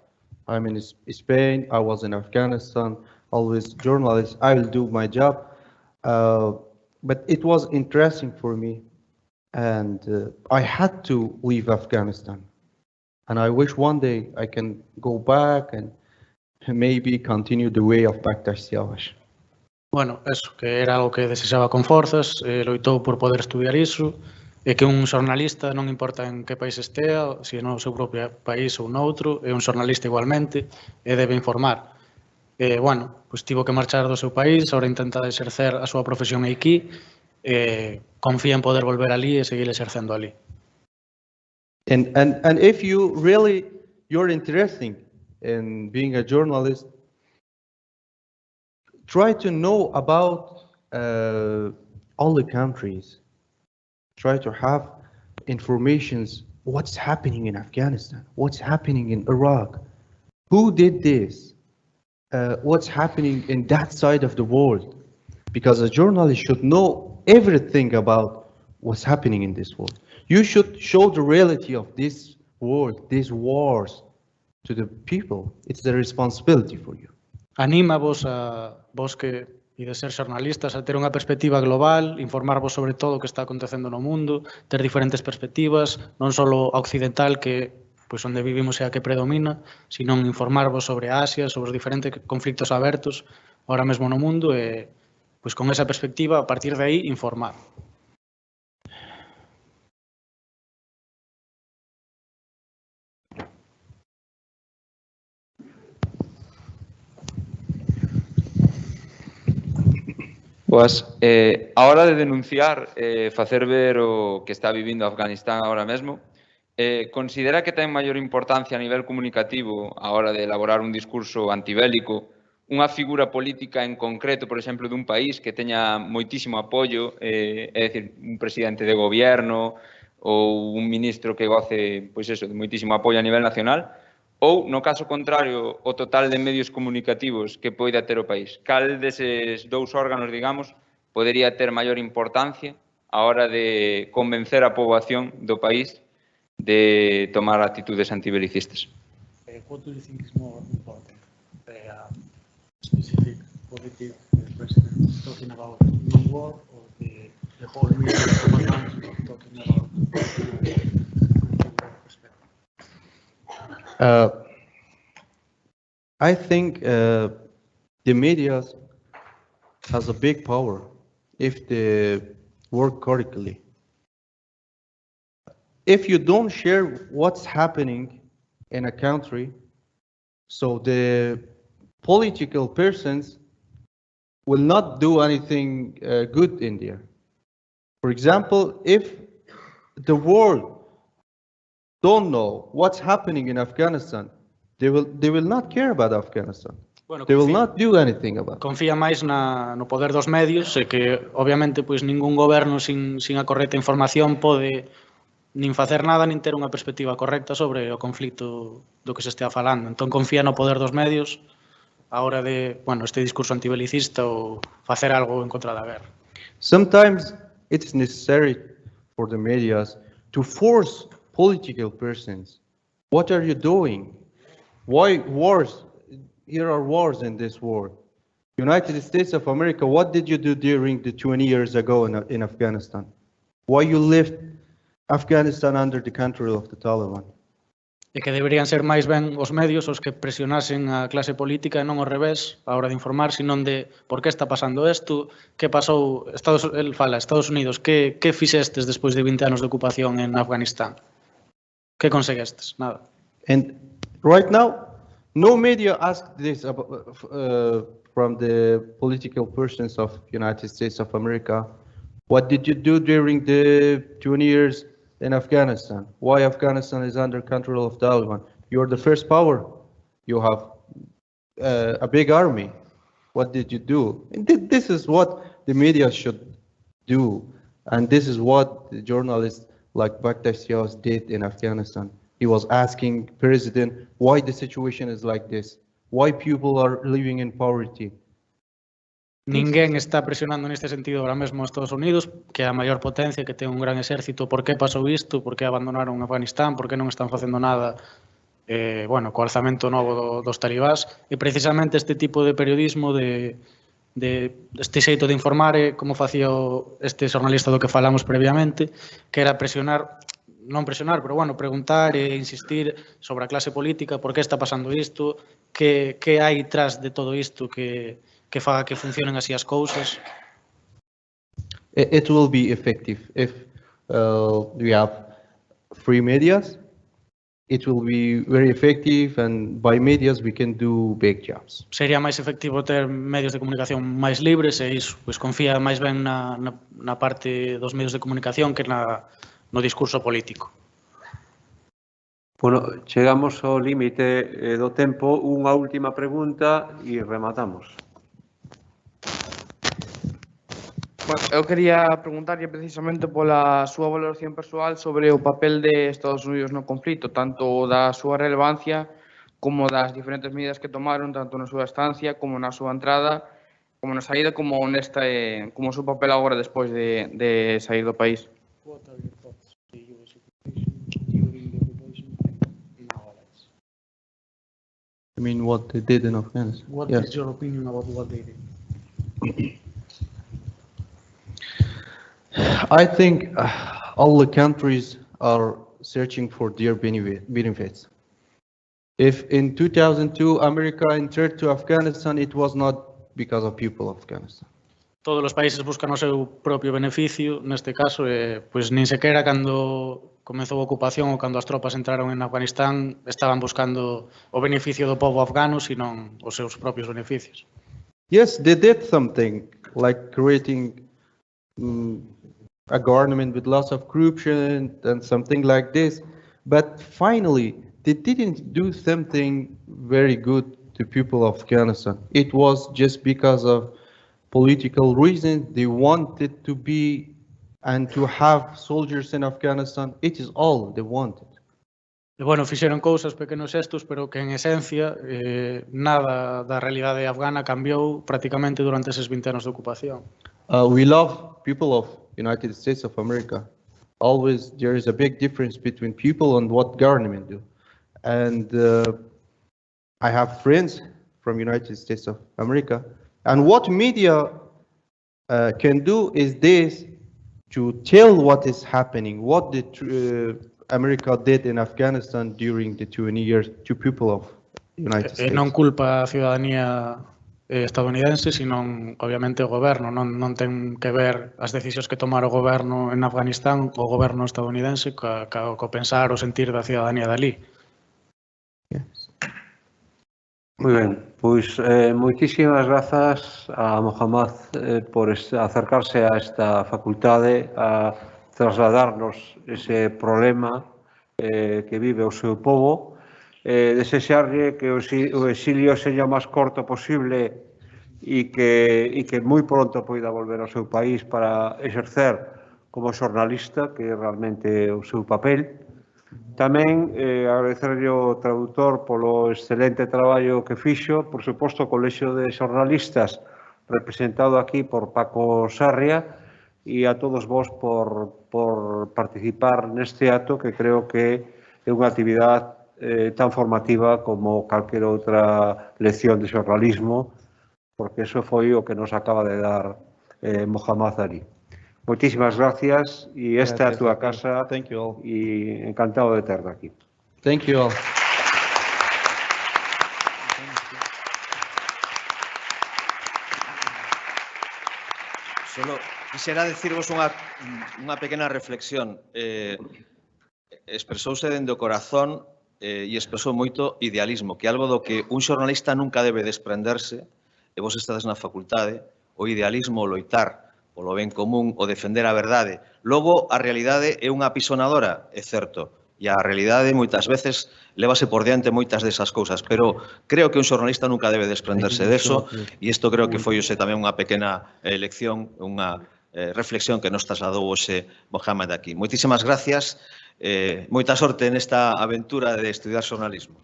I'm in Spain, I was in Afghanistan, always journalist, I will do my job. But it was interesting for me, and I had to leave Afghanistan. And I wish one day I can go back and maybe continue the way of Pakdel. Bueno, eso, que era algo que desexaba con forzas, loitou por poder estudiar iso, e que un xornalista, non importa en que país estea, se no seu propio país ou noutro, é un xornalista igualmente e debe informar. Bueno, pois tivo que marchar do seu país, ahora intenta exercer a súa profesión aquí, confía en poder volver ali e seguir exercendo ali. And if you're interested in being a journalist, try to know about all the countries. Try to have informations, what's happening in Afghanistan, what's happening in Iraq, who did this, what's happening in that side of the world. Because a journalist should know everything about what's happening in this world. You should show the reality of this world, these wars, to the people. It's the responsibility for you. Anímavos a vos que ides ser xornalistas a ter unha perspectiva global, informarvos sobre todo o que está acontecendo no mundo, ter diferentes perspectivas, non só a occidental, que pois onde vivimos é a que predomina, sino informarvos sobre Asia, sobre os diferentes conflictos abertos ahora mesmo no mundo e pois con esa perspectiva, a partir de aí, informar. Pois, a hora de denunciar, facer ver o que está vivindo Afganistán agora mesmo, considera que ten maior importancia a nivel comunicativo a hora de elaborar un discurso antibélico unha figura política en concreto, por exemplo, dun país que teña moitísimo apoio, é dicir, un presidente de gobierno ou un ministro que goce, pois eso, de moitísimo apoio a nivel nacional, ou, no caso contrario, o total de medios comunicativos que poida ter o país. Cal deses dous órganos, digamos, podería ter maior importancia a hora de convencer a poboación do país de tomar actitudes antibelicistas? What do you think is more important? Specific political president talking about no war or the whole media talking about I think the media has a big power if they work correctly. If you don't share what's happening in a country, so the political persons will not do anything good in there. For example, if the world don't know what's happening in Afghanistan, they will not care about Afghanistan. Bueno, they will not do anything about it. Confía máis no poder dos medios e que, obviamente, pois ningún goberno sin a correcta información pode nin facer nada nin ter unha perspectiva correcta sobre o conflito do que se estea falando. Entón, confía no poder dos medios a hora de, bueno, este discurso antibelicista ou facer algo en contra da guerra. Sometimes it's necessary for the media to force political persons. What are you doing? Why wars? Here are wars in this world. United States of America, what did you do during the 20 years ago in Afghanistan? Why you left Afghanistan under the control of the Taliban? E que deberían ser máis ben os medios os que presionasen a clase política e non ao revés a hora de informar, senón de por que está pasando isto, que pasou, Estados Unidos, que fixestes despois de 20 anos de ocupación en Afganistán? Que conseguestes? Nada. And right now, no media asked this from the political persons of United States of America. What did you do during the 20 years in Afghanistan? Why Afghanistan is under control of Taliban? You're the first power. You have a big army. What did you do? And this is what the media should do. And this is what the journalists like Pakdel did in Afghanistan. He was asking president why the situation is like this, why people are living in poverty. Ninguén está presionando neste sentido ahora mesmo a Estados Unidos, que é a maior potencia, que ten un gran exército. Por que pasou isto? Por que abandonaron Afganistán? Por que non están facendo nada bueno, co alzamento novo dos talibáns, e precisamente este tipo de periodismo, este xeito de informar, como facía este xornalista do que falamos previamente, que era presionar, non presionar, pero bueno, preguntar e insistir sobre a clase política, por que está pasando isto, que hai tras de todo isto que faga que funcionen así as cousas. It will be effective if we have free medias. It will be very effective, and by medias we can do big jobs. Sería máis efectivo ter medios de comunicación máis libres e iso, pois confía máis ben na parte dos medios de comunicación que no discurso político. Bueno, chegamos ao límite do tempo. Unha última pregunta e rematamos. Bueno, eu quería preguntarlle precisamente pola súa valoración persoal sobre o papel de Estados Unidos no conflito, tanto da súa relevancia como das diferentes medidas que tomaron, tanto na súa estancia como na súa entrada, como na saída, como o seu papel agora despois de sair do país. I mean, what they did in Afghanistan. What Yes. is your opinion about what they did? I think all the countries are searching for their benefits. If in 2002 America entered to Afghanistan, it was not because of people of Afghanistan. Todos os países buscan o seu propio beneficio, neste caso, pois nin sequera cando comezou a ocupación ou cando as tropas entraron en Afganistán estaban buscando o beneficio do povo afgano, senón os seus propios beneficios. Yes, they did something like creating a government with lots of corruption and something like this, but finally they didn't do something very good to people of Afghanistan. It was just because of political reasons. They wanted to be and to have soldiers in Afghanistan. It is all they wanted. E, bueno, fixeron cousas, pequenos xestos, pero que en esencia nada da realidade afgana cambiou prácticamente durante eses 20 anos de ocupación. We love people of United States of America. Always there is a big difference between people and what government do. And I have friends from United States of America. And what media can do is this, to tell what is happening, what America did in Afghanistan during the 20 years to people of United States. Non culpa a ciudadanía estadounidense, senón, obviamente, o goberno. Non ten que ver as decisións que tomara o goberno en Afganistán, o goberno estadounidense, co pensar o sentir da ciudadanía dali. Yes. Moi ben, pois moitísimas grazas a Mohammad por acercarse a esta facultade, a trasladarnos ese problema que vive o seu povo, desexarlle que o exilio seña o máis corto posible e que moi pronto poida volver ao seu país para exercer como xornalista, que é realmente o seu papel. Tamén agradecerlle ao traductor polo excelente traballo que fixo, por suposto, o Colexio de Xornalistas, representado aquí por Paco Sarria, e a todos vos por participar neste acto, que creo que é unha actividade tan formativa como calquera outra lección de xornalismo, porque eso foi o que nos acaba de dar Mohammad Ali. Moitísimas gracias e esta é a túa casa. Thank you all. E encantado de terte aquí. Thank you all. Solo quixera dicirvos unha pequena reflexión. Expresouse dende o corazón e expresou moito idealismo, que é algo do que un xornalista nunca debe desprenderse, e vos estades na facultade, o idealismo, o loitar polo ben común, o defender a verdade. Logo, a realidade é unha apisonadora, é certo, e a realidade moitas veces lévase por diante moitas desas cousas, pero creo que un xornalista nunca debe desprenderse deso, e isto creo que foi tamén unha pequena lección, unha reflexión que nos trasladou hoxe Mohammad aquí. Moitísimas gracias, moita sorte nesta aventura de estudiar xornalismo.